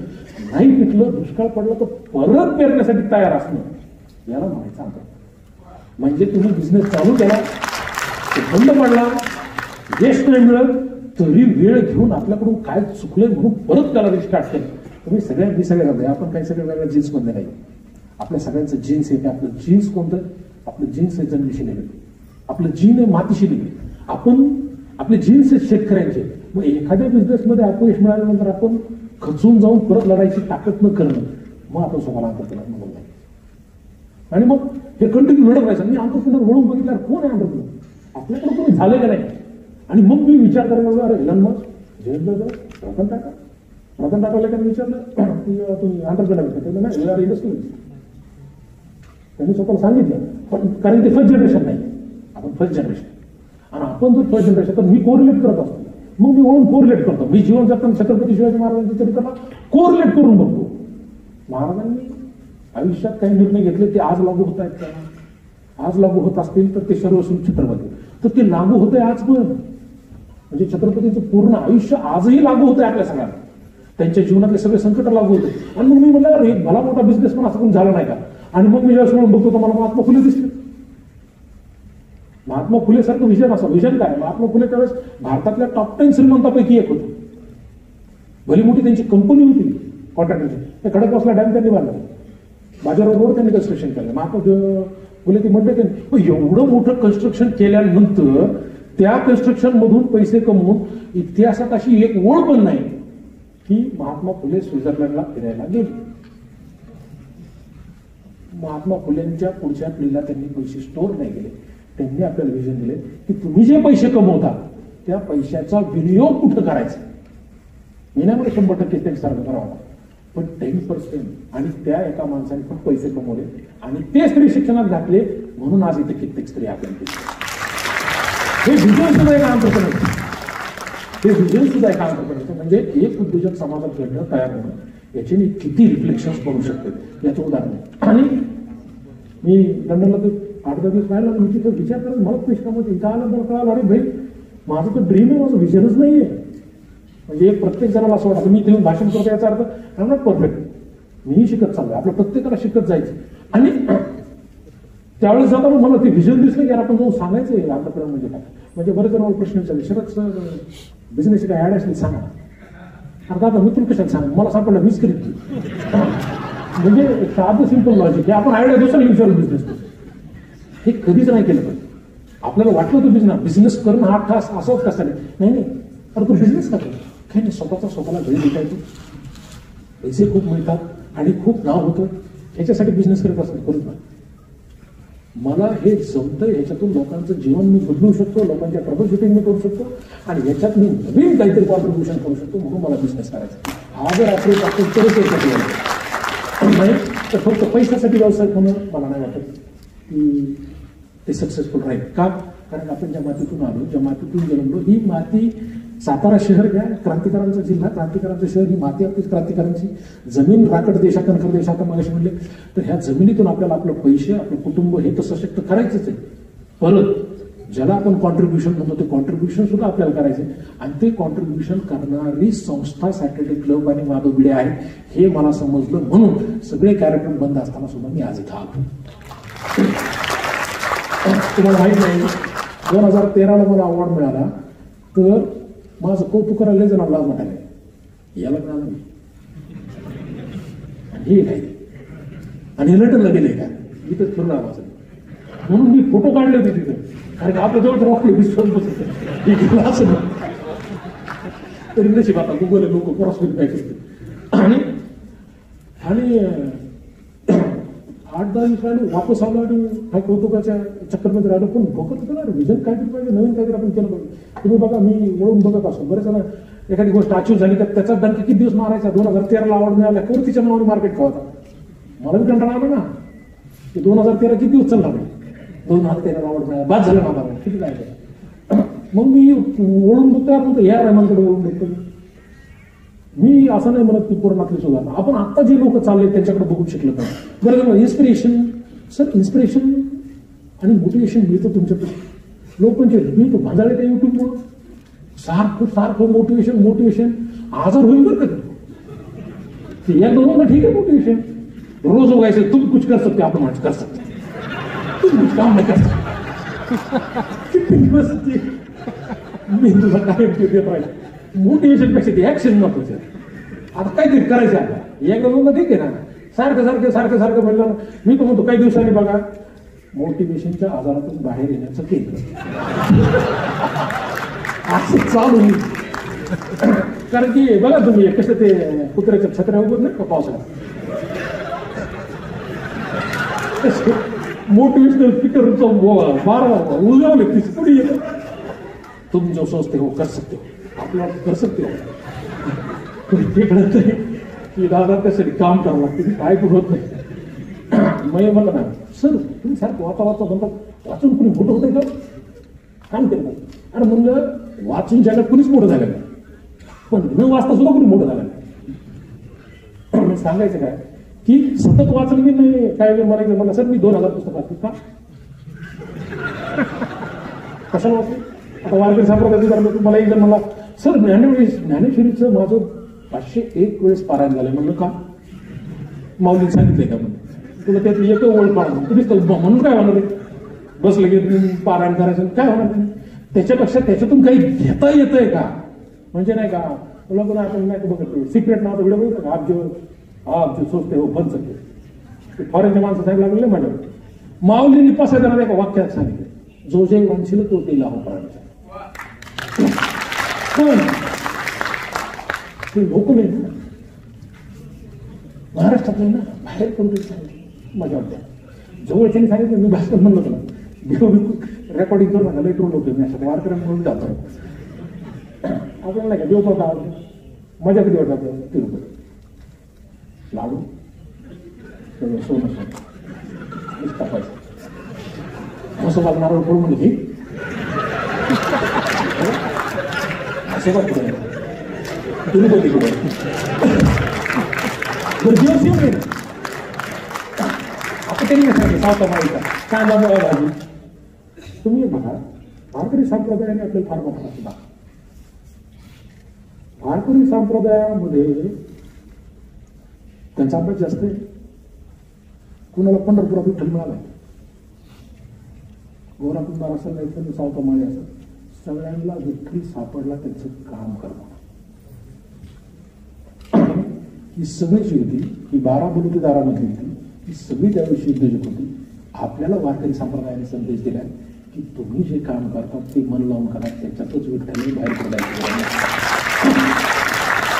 नाही पिकलं, दुष्काळ पडला तर परत पेरण्यासाठी तयार असणं, याला म्हणायचं आता. म्हणजे तुम्ही बिझनेस चालू केला, बंद पडला, यश नाही मिळत, तरी वेळ घेऊन आपल्याकडून काय चुकलंय म्हणून परत त्याला रिस्टार्ट केलं. तुम्ही सगळ्यांनी सगळ्या आपण काही सगळ्या वेगळ्या जीन्स मध्ये नाही, आपल्या सगळ्यांचं जीन्स आहे. आपलं जीन्स कोणतं? आपलं जीन्स आहे जमिनीशी निगडीत, आपलं जीन आहे मातीशी निगडीत, आपण आपले जीन्स आहेत शेतकऱ्यांचे. मग एखाद्या बिझनेसमध्ये अपयश मिळाल्यानंतर आपण खचून जाऊन परत लढायची ताकद न करणं, मग आपण स्वतःला एंटरप्रेन्योर म्हणून नाही. आणि मग हे कंटिन्यू लढत राहायचं. मी एंटरप्रेन्योर म्हणून बघितल्यावर कोण आहे एंटरप्रेन्योर? आपल्याकडे कोणी झालं का नाही? आणि मग मी विचार करायला लागलो, अरे इलॉन मस्क, रतन टाटा. रतन टाटाला त्यांनी विचारलं की तुम्ही एंटरप्रेन्योर का? नाही, वी आर इंडस्ट्रियलिस्ट. त्यांनी स्वतःला सांगितलं. पण कारण ते फर्स्ट जनरेशन नाही, आपण फर्स्ट जनरेशन. आणि आपण जर फर्स्ट जनरेशन तर मी कोरिलेट करत असतो. मग मी वळून कोरिलेट करतो. मी जीवन जगताना छत्रपती शिवाजी महाराजांच्या चरित्राला कोरिलेट करून बघतो. महाराजांनी आयुष्यात काही निर्णय घेतले ते आज लागू होत आहेत का? आज लागू होत असतील तर ते सर्वस्वी छत्रपती, तर ते लागू होतंय आज पण. म्हणजे छत्रपतीचं पूर्ण आयुष्य आजही लागू होतंय आपल्या सगळ्यांना. त्यांच्या जीवनातले सगळे संकट लागू होते. आणि मग मी म्हटलं अरे भला मोठा बिझनेस पण असं कोण झाला नाही का? आणि मग मी जेव्हा बघतो तर मला महात्मा फुले दिसले. महात्मा फुले सारखं विजन असं विजन काय? महात्मा फुले त्यावेळेस भारतातल्या टॉप 10 श्रीमंतापैकी एक होते. भली मोठी त्यांची कंपनी होती कॉन्ट्रॅक्टरची. ते खडकवासला डॅम त्यांनी बांधला, बाजारावर रोड त्यांनी कन्स्ट्रक्शन केलं. महात्मा फुले ती म्हणते त्यांनी एवढं मोठं कन्स्ट्रक्शन केल्यानंतर त्या कन्स्ट्रक्शन मधून पैसे कमवून इतिहासात अशी एक ओळ पण नाही की महात्मा फुले स्वित्झर्लंडला फिरायला गेले. महात्मा फुलेंच्या पुढच्या पिढीला त्यांनी पैसे स्टोर नाही केले. त्यांनी आपल्याला विजन दिले की तुम्ही जे पैसे कमवता त्या पैशाचा विनियोग कुठं करायचा. मी नाही मला 100% त्यांच्यासारखं करावा, पण 10% आणि त्या एका माणसाने पण पैसे कमवले आणि ते स्त्री शिक्षणात घातले म्हणून आज इथे कित्येक स्त्री आपल्याला हे विजन सुद्धा एक आंतरप्रेन्योर, हे विजन सुद्धा एक आंतरप्रेन्योर. म्हणजे एक उद्योजक समाजात घडणं तयार होणं याचे किती रिफ्लेक्शन्स बनू शकते याचं उदाहरण. आणि मी लंडनला ते 8-10 दिवस राहिला आणि मी तिथं विचार करत मला पैसे कमवते इथं आलं मला कळालं अरे भाई माझं तर ड्रीम आहे, माझं विजनच नाही आहे. म्हणजे एक प्रत्येक जणाला असं वाटतं मी इथे भाषण करतो याचा अर्थ आय एम नॉट परफेक्ट, मीही शिकत चाललोय, आपल्या प्रत्येकाला शिकत जायचं. आणि त्यावेळेस जाताना मला ते विजन दिसलं की यार आपण जाऊन सांगायचं आंतरप्रेन्योर म्हणजे काय. म्हणजे बरेच जण मला प्रश्न विचारले शरद बिझनेस काय ऍड असेल सांगा. अरे दादा मी तुला कशाला सांग, मला सापडलं मीच करीत. म्हणजे साधं सिंपल लॉजिक आपण आयडिया दिवसाला इन्शुरन्स बिझनेस हे कधीच नाही केलं पाहिजे. आपल्याला वाटलं होतं बिझनेस करणं 8 तास असंच कसं नाही नाही. अरे तो बिझनेस का काही नाही, स्वतःला वेळ देता येतो, पैसे खूप मिळतात आणि खूप नाव होतं, याच्यासाठी बिझनेस करत असतो करूच नाही. मला हे जमतं, ह्याच्यातून लोकांचं जीवन मी बदलू शकतो, लोकांच्या ट्रबल शूटिंग मी करू शकतो आणि याच्यात मी नवीन काहीतरी कॉन्ट्रीब्युशन करू शकतो म्हणून मला बिझनेस करायचा. हा जर अप्रोच असेल तरच याच्यात नाही तर फक्त पैशासाठी व्यवसाय होणं मला नाही वाटत की ते सक्सेसफुल राहील. का? कारण आपण ज्या मातीतून आलो, ज्या मातीतून जन्मलो, ही माती सातारा शहर घ्या, क्रांतिकारांचा जिल्हा, क्रांतिकारांचं शहर, ही माती आपलीच क्रांतिकारांची जमीन, राकड देशा कणखर देशा आता मागाशी म्हणले. तर ह्या जमिनीतून आपल्याला आपलं पैसे, आपलं कुटुंब हे तर सशक्त करायचंच आहे. परत ज्याला आपण कॉन्ट्रीब्युशन म्हणतो ते कॉन्ट्रीब्युशन सुद्धा आपल्याला करायचं आहे. आणि ते कॉन्ट्रीब्युशन करणारी संस्था सॅटर्डे क्लब आणि माधवबिडे आहे हे मला समजलं म्हणून सगळे कार्यक्रम बंद असताना सुद्धा मी आज इथं आलो. तुम्हाला माहित नाही 2013ला मला अवॉर्ड मिळाला तर माझं कौतुक करायला जण लाज वाटायला याला मिळालं मी हे काय आणि लंडनला गेले का इथं फिरून आला म्हणून मी फोटो काढले होते तिथे. कारण आपल्या जवळ तर वाटले विश्वास बसत असं तरी नशीब आता गुगल लोक परस्पर काय करते. आणि 8-10 दिवस राहिले वापस आलो आणि काय कौतुकाच्या चक्करमध्ये राहिलो. पण बघत होतं ना विजन काहीतरी पाहिजे, नवीन काहीतरी आपण केलं पाहिजे. तुम्ही बघा मी वळून बघत असतो बरेच जण एखादी गोष्ट अचीव झाली तर त्याचा दंड किती दिवस मारायचा. 2013ला आवड मिळाल्या कोण तिच्या नावाने मार्केट खावता. मला बी कंटाळा आला ना की 2013 किती दिवस चालला नाही, 2013ला आवड मिळाला बाद झालं माझा किती काय. मग मी वळून बघतो म्हणतो या रामांकडे वळून बघतो. मी असं नाही म्हणत की कोरोनातली सुधारणा, आपण आता जे लोक चालले त्यांच्याकडे बघून शिकलं पाहिजे. बरं इन्स्पिरेशन सर, इन्स्पिरेशन आणि मोटिवेशन मिळतं तुमच्याकडे. लोकांचे रिव्ह्यू भांजाळे त्या युट्यूबमुळे सारखं मोटिवेशन आजार होईल बरं का. ते या दोघांना ठीक आहे मोटिवेशन, रोज उगायचं तुम कुछ कर सकते आपण कर सकते, तुम कुछ काम नाही कर सकते. मी तुला काय देत राहील मोटिवेशन पेक्षा ते ऍक्शन महत्वाचं. आता काहीतरी करायचं आता एकदा दोनदा ठीक आहे ना. सारखं म्हणलं ना मी तर म्हणतो काही दिवसांनी बघा मोटिवेशनच्या आजारातून बाहेर येण्याचं केलं असं चालू नाही. कारण की बघा तुम्ही कसं ते कुत्र्याच्या छत्र्या उभं नाही का पावसाळ्यात मोटिवेशनल स्पीकर बारा उलगावले तिथे पुढे येतं. तुम जो सोचते हो कर सकते हो, आपल्याला कर सकते हो. ते कळत नाही की दादा त्यासाठी काम करावं लागतं, काय पण होत नाही. मग म्हणलं ना सर तुम्ही सारखं वाचा म्हणतात वाचून कुणी मोठं होतंय का काम केलं. आणि म्हणलं वाचून जगात कुणीच मोठं झालं नाही, पण न वाचता सुद्धा कुणी मोठं झालं नाही. सांगायचं काय की सतत वाचलं मी नाही काय म्हणायचं मला सर मी 2000 पुस्तक वाचतो का कशाला वाचले. आता वारकरी संप्रदायाचं मला एक जण मला सर ज्ञानेश्वरीचं माझं 501 वेळेस पारायण झालंय. म्हणलं का माऊलीने सांगितलंय का म्हणून तुला त्यातली एक ओळ पाडा तुम्हीच म्हणून काय होणार आहे. बसलं की पारायण करायचं काय होणार नाही. त्याच्यापेक्षा त्याच्यातून काही घेता येतंय का म्हणजे नाही का तुला पण आपण नाही बघत सिक्रेट नावाचा व्हिडिओ बघितलं का आप जो सोचते हो बन सकते. फॉरेनच्या माणसं सांगितलं लागले माझ्यावर. माऊलीने 5 जणांना एका वाक्यात सांगितलं जो जे म्हणशील तो ते लावू पडायचा. लोक नाही ना महाराष्ट्रात नाही ना बाहेर कोणतरी सांगितलं मजा वाटते. जवळच्याने सांगितलं मी भाषण म्हणलं तुला रेकॉर्डिंग करू नका लेटर लोक मी अशा वारकऱ्या म्हणून जातो. आपल्याला नाही का देव आवडतो मजा कधी वाटत तिरुपती लाडू सगळं सोनं सोनं टाकायचं असं बघ नारळ फोड म्हणजे घे असं बघ पुढे तुम्ही बोलली कुठे दिवस येऊ नये आपण त्यांनी सांगितलं सावता माळीचा कांदा मोळा भाजी तुम्ही बघा वारकरी संप्रदायाने आपल्याला फार मोठा सुद्धा वारकरी संप्रदायामध्ये त्यांचा अभ्यास जास्त आहे. कुणाला पंढरपुरात विठ्ठल मिळालाय, गोराकुंभार असेल नाही तर सावता माळी असेल, सगळ्यांना विठ्ठल सापडला त्यांचं काम करणं. ही सगळी जी होती ही 12 बलुतेदारामधली होती, ही सगळी त्यावेळी उद्योजक होती. आपल्याला वारकरी संप्रदायाने संदेश दिला की तुम्ही जे काम करतात ते मन लावून करा, त्याच्यातच विठ्ठल बाहेर पडायचं.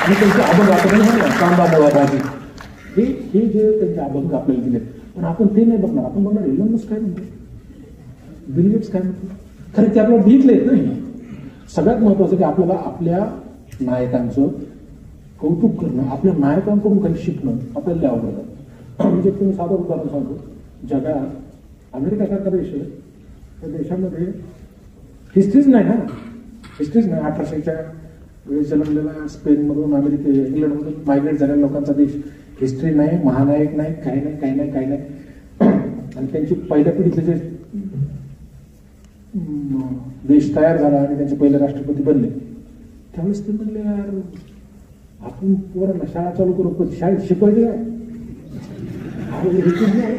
आणि त्यांचे अभंग आपण कांदा मोळा भाजी हे जे त्यांचे अभंग आपल्याला दिले, पण आपण ते नाही बघणार. आपण बघणार एलॉनमस्क काय म्हणतो, बिल गेट्स काय म्हणतो. खरं ते आपल्याला भेटले नाही. सगळ्यात महत्वाचं की आपल्याला आपल्या नायकांचं कौतुक करणं, आपल्या नायकांकडून काही शिकणं आपल्याला आवडतं. म्हणजे तुम्ही साधं उदाहरण सांगतो, जगात अमेरिका देश आहे, त्या देशामध्ये हिस्ट्रीच नाही ना, हिस्ट्रीच नाही. 1800च्या वेळेस जन्मलेला स्पेनमधून इंग्लंडमधून मायग्रेट झालेल्या लोकांचा देश, हिस्ट्री नाही, महानायक नाही, काही नाही काही नाही काही नाही. आणि त्यांची पहिल्या पिढीतले जे देश तयार झाला आणि त्यांचे पहिले राष्ट्रपती बनले, त्यावेळेस ते म्हणले यार आपण पोरांना शाळा चालू करू, पण शाळेत शिकवायचे काय, हिस्ट्री नाही.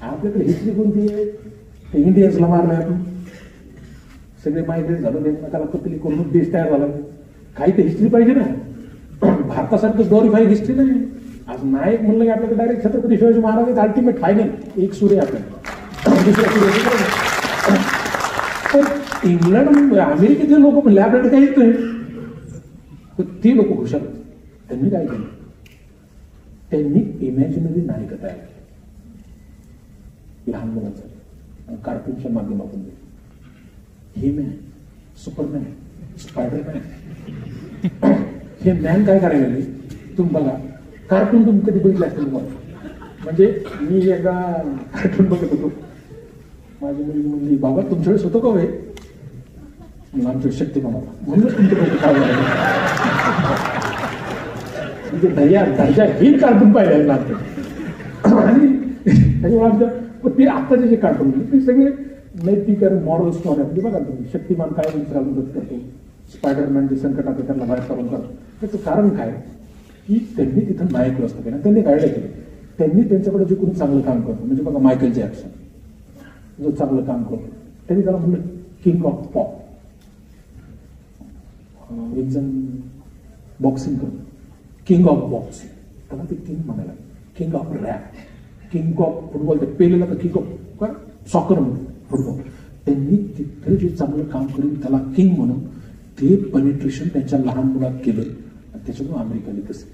आपल्याकडे हिस्ट्री कोणती आहे, ते इंडियन्सला मारलाय आपण, सगळे मायग्रेट झालं, एकमेकाला कतली करून देश तयार झाला. काही तर हिस्ट्री पाहिजे ना. भारतासारखं ग्लोरीफाईड हिस्ट्री नाही. आज नायक म्हणलं की आपल्याकडे direct Chhatrapati Shivaji Maharaj ultimate final, एक सूर्य आपल्याला, दुसऱ्या सूर्य. पण इंग्लंड अमेरिकेतले लोक म्हणले आपल्याकडे काहीच नाही, पण ते लोक हुशार. त्यांनी काय केलं, त्यांनी इमॅजिनरी नायक तयार केले लहान मुलांसाठी कार्टूनच्या माध्यमातून. हे मॅन, सुपरमॅन, स्पायडरमॅन, हे मॅन काय करायला लागले तुम्ही बघा. कार्टून तुम्ही कधी बघितलं असतील तुम्हाला. म्हणजे मी एकदा कार्टून बघत होतो, माझी मुलगी म्हणली बाबा तुमच्या वेळेस होतं का हे, आमच्या शक्तिमान होता म्हणून तुमच्याकडे काय झालं. म्हणजे दर्जा ही कार्टून पाहिजे लागतं. आणि त्याच्यामुळे आमच्या ते आत्ताचे जे कार्टून ते सगळे नैतिक आणि मॉरल स्टोरी म्हणजे बघा तुम्ही. शक्तिमान काय मित्राला मदत करतो, स्पायडरमॅन जे संकट आहे त्यांना बाहेर काढून करतो. त्याचं कारण काय की त्यांनी तिथं नायक व्यवस्था केलं, त्यांनी गायडा केलं. त्यांनी त्यांच्याकडे जे कोणी चांगलं काम करतो, म्हणजे बघा मायकल जॅक्सन जो चांगलं काम करतो, त्यांनी त्याला म्हणलं किंग ऑफ पॉप. एक जण बॉक्सिंग करतो, किंग ऑफ बॉक्सिंग, त्याला ते किंग म्हणायला. King of rap, king of football, ते पेलेला तर किंग ऑफ सॉकर म्हणून फुटबॉल. त्यांनी तिथे जे चांगलं काम करून त्याला किंग म्हणून ते पेनिट्रेशन त्यांच्या लहान मुलात केलं आणि त्याच्यामुळे अमेरिका विकसित.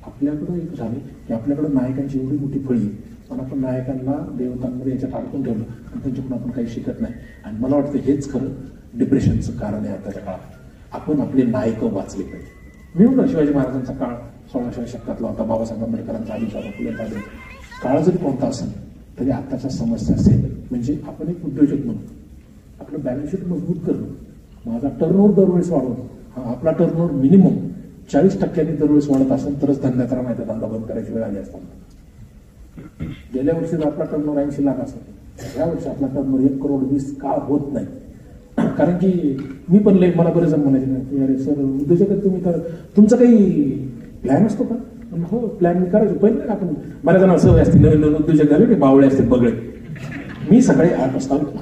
आपल्याकडं एक झाले की आपल्याकडं नायकांची एवढी मोठी फळी, पण आपण नायकांना देवतांमध्ये याच्यात अडकून ठेवलं आणि त्यांच्याकडून आपण काही शिकत नाही. आणि मला वाटतं हेच खरं डिप्रेशनचं कारण आहे आताच्या काळात. आपण आपले नायक वाचले पाहिजे. मी म्हणलं शिवाजी महाराजांचा काळ 16व्या शतकातला होता, बाबासाहेब आंबेडकरांचा आधीचा होता, फुले साहेब. काळ जरी कोणता असेल तरी आत्ताच्या समस्या असेल. म्हणजे आपण एक उद्योजक म्हणून आपलं बॅलन्स शीट मजबूत करणं, माझा टर्नओव्हर दरवेळेस वाढवतो. हा आपला टर्नओव्हर मिनिमम 40% दरवेळेस वाढत असेल तरच धंद्यात राहण्याचा धंदा बंद करायची वेळ आली असताना. गेल्या वर्षी आपला टर्नओव्हर 80 लाख असेल, या वर्षी आपला टर्नओव्हर 1,20,00,000 का होत नाही. कारण की मी पण मला बरेच जण म्हणायचे अरे सर उद्योजक तुम्ही तर तुमचं काही प्लॅन असतो का. हो प्लॅन मी करायचो पहिले. आपण बऱ्याच जणांना सवय असते, नवीन नवीन उद्योजक झाले की बावळे असते बगळे. मी सकाळी 8 वाजता उठलो,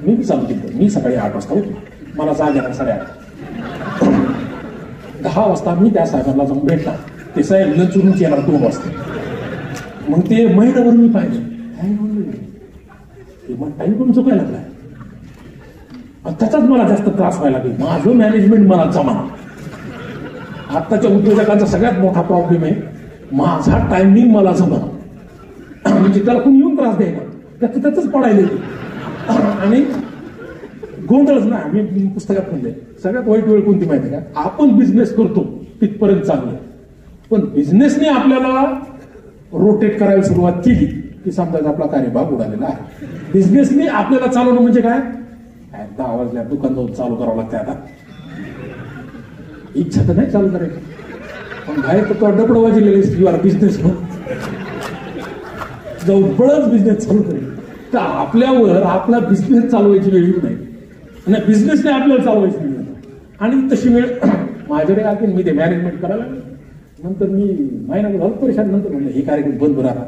मी चालू केलं. मी सकाळी 8 वाजता उठलो, मला जाग येणार 8:30. 10 वाजता मी त्या साहेबांना जाऊन भेटला. ते साहेब लंचून येणार 2 वाजता. मग ते महिनाभर मी पाहिजे मग टाईम पण चुकायला लागलाय. त्याचाच मला जास्त त्रास व्हायला लागेल. माझं मॅनेजमेंट मला जमा. आत्ताच्या उद्योजकांचा सगळ्यात मोठा प्रॉब्लेम आहे माझा टायमिंग मला जमा. म्हणजे त्याला कोणी येऊन त्रास द्यायला त्याच पडायला आणि गोंधळच ना. मी पुस्तकात म्हणले सगळ्यात वाईट वेळ कोणती माहिती का, आपण बिझनेस करतो तिथपर्यंत चांगलं, पण बिझनेसने आपल्याला रोटेट करायला सुरुवात केली की समजा आपला कार्यभाग उडालेला आहे. बिझनेसने आपल्याला चालवणं म्हणजे काय, 10 वाजल्या दुकान जाऊन चालू करावं लागतं. आता इच्छा तर नाही चालू करायची, पण बाहेर तर तो डबड वाजलेले युआर बिझनेस जाऊन बळच बिझनेस चालू करेल. तर आपल्यावर आपला बिझनेस चालवायची वेळ येऊ नये आणि बिझनेसने आपल्याला चालवायची वेळ. आणि तशी वेळ माझ्याकडे आली, मी ते मॅनेजमेंट करायला नंतर मी महिन्याभर झालं परेशान. नंतर म्हणलं हे कार्यक्रम बंद राहा,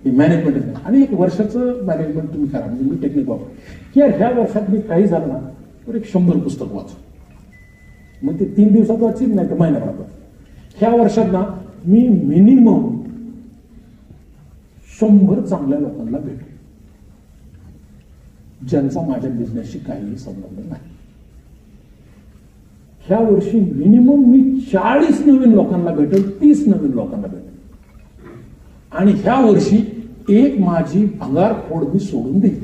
ही मॅनेजमेंट आणि 1 वर्षाचं मॅनेजमेंट तुम्ही करा. म्हणजे मी टेक्निक वापर की ह्या वर्षात मी काही झालं ना तर 100 पुस्तक वाचू. मग ते 3 दिवसात वाचीन, नाही तर महिन्याभरात. ह्या वर्षात ना मी मिनिमम 100 चांगल्या लोकांना भेटू ज्यांचा माझ्या बिझनेसशी काहीही संबंध नाही. ह्या वर्षी मिनिमम मी 40 नवीन लोकांना भेटेल, 30 नवीन लोकांना भेटेल. आणि ह्या वर्षी एक माझी भंगार खोड मी सोडून देईल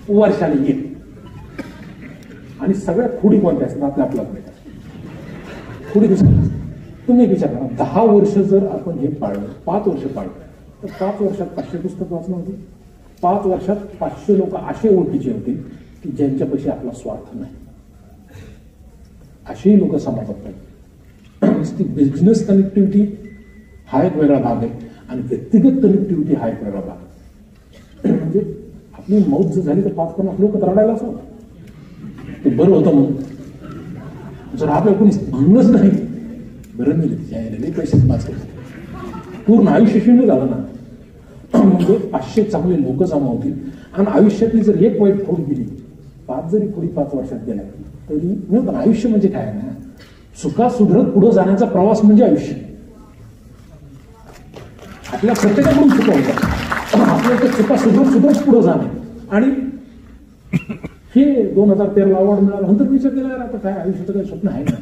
वर्षाला 1. आणि सगळ्यात खोडी कोणत्या असतात आपल्या खोडी दिसतात. तुम्ही विचार करा, 10 वर्ष जर आपण हे पाळलं, 5 वर्ष पाळलं तर 5 वर्षात 500 पुस्तक वाचणं होते. 5 वर्षात 500 लोक असे ओळखीचे होतील की ज्यांच्यापाशी आपला स्वार्थ नाही. असेही लोक समाजात पाहिजे. बिझनेस कनेक्टिव्हिटी हा एक वेगळा भाग आहे आणि व्यक्तिगत कनेक्टिव्हिटी हा एक वेगळा भाग आहे. म्हणजे आपली मौत जर झाली तर 5-50 लोक रडायलाच होतं, ते बरं होतं म्हणून. जर आपल्याला कोणी म्हणलंच नाही बरं नाही तिच्या पैसेच वाचले, पूर्ण आयुष्य शून्य झालं ना. म्हणजे 500 चांगले लोक जमा होतील आणि आयुष्यातली जर एक वाईट खोड गेली, 5 जरी खोडी 5 वर्षात गेल्या तरी पण आयुष्य म्हणजे काय ना, चुका सुधरत पुढे जाण्याचा प्रवास म्हणजे आयुष्य. आपल्या प्रत्येकाकडून चुका होतात, आपल्या चुका सुधरत पुढे जाणे. आणि हे 2013 अवॉर्ड मिळाला नंतर विचार केला आता काय आयुष्याचं काही स्वप्न आहे ना.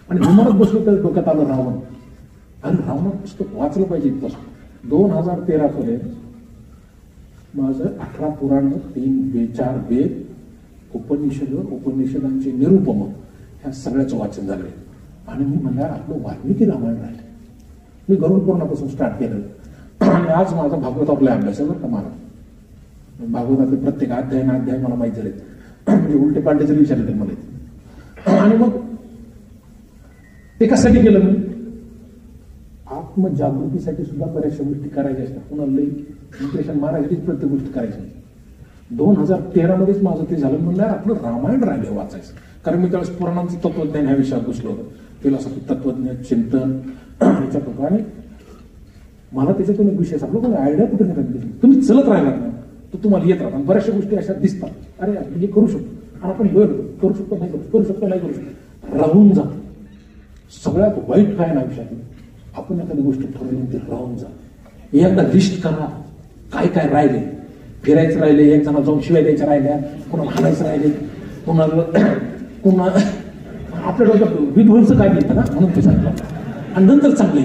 आणि विमानात बसलो तर डोक्यात आलं रावण. आणि रावण पुस्तक वाचलं पाहिजे इतकं. 2013 पर्यंत माझं 18 पुराण, 4 वेद, उपनिषदांचे निरुपम ह्या सगळ्याचं वाचन झालंय. आणि मी म्हणणार आपलं वाल्मिकी रामायण राहिलं. मी गरुड पुराणापासून स्टार्ट केलं आणि आज माझा भागवतातला अभ्यास आहे बरं का. मला भागवतातले प्रत्येक अध्याय मला माहीत झाले, म्हणजे उलटे पालटे जरी विचारले तरी मला. आणि मग ते कशासाठी केलं मी, आत्मजागृतीसाठी सुद्धा बऱ्याचशा गोष्टी करायच्या असतात. कुणाला लई इम्प्रेशन मारायसाठीच प्रत्येक गोष्ट करायची. 2013 मध्येच माझं ते झालं. म्हणलं आपलं रामायण राहिलं वाचायचं, कारण मी त्यावेळेस पुराणांचं तत्वज्ञान ह्या विषयात घुसलो होतं. फिलॉसॉफी, तत्वज्ञान, चिंतन ह्याच्यात होतं. आणि मला त्याच्यातून एक विषय सांगलो, पण आयडिया कुठे नाही. तुम्ही चलत राहिलात ना तर तुम्हाला येत राहतात. बऱ्याचशा गोष्टी अशा दिसतात, अरे आपण हे करू शकतो आणि आपण करू शकतो नाही करू शकतो नाही करू शकतो, राहून जा. सगळ्यात वाईट काय ना आयुष्यात, आपण एखादी गोष्ट ठरवली ते राहून जा. एकदा लिस्ट करा काय काय राहिले. फिरायचं राहिले, एक जण जाऊन शिवाय द्यायच्या राहिल्या, कोणाला हाणायचं राहिले, कोणाला आपल्या डोक्यात विध्वंस काय मिळतं ना म्हणून ते सांगतात. आणि नंतर चांगले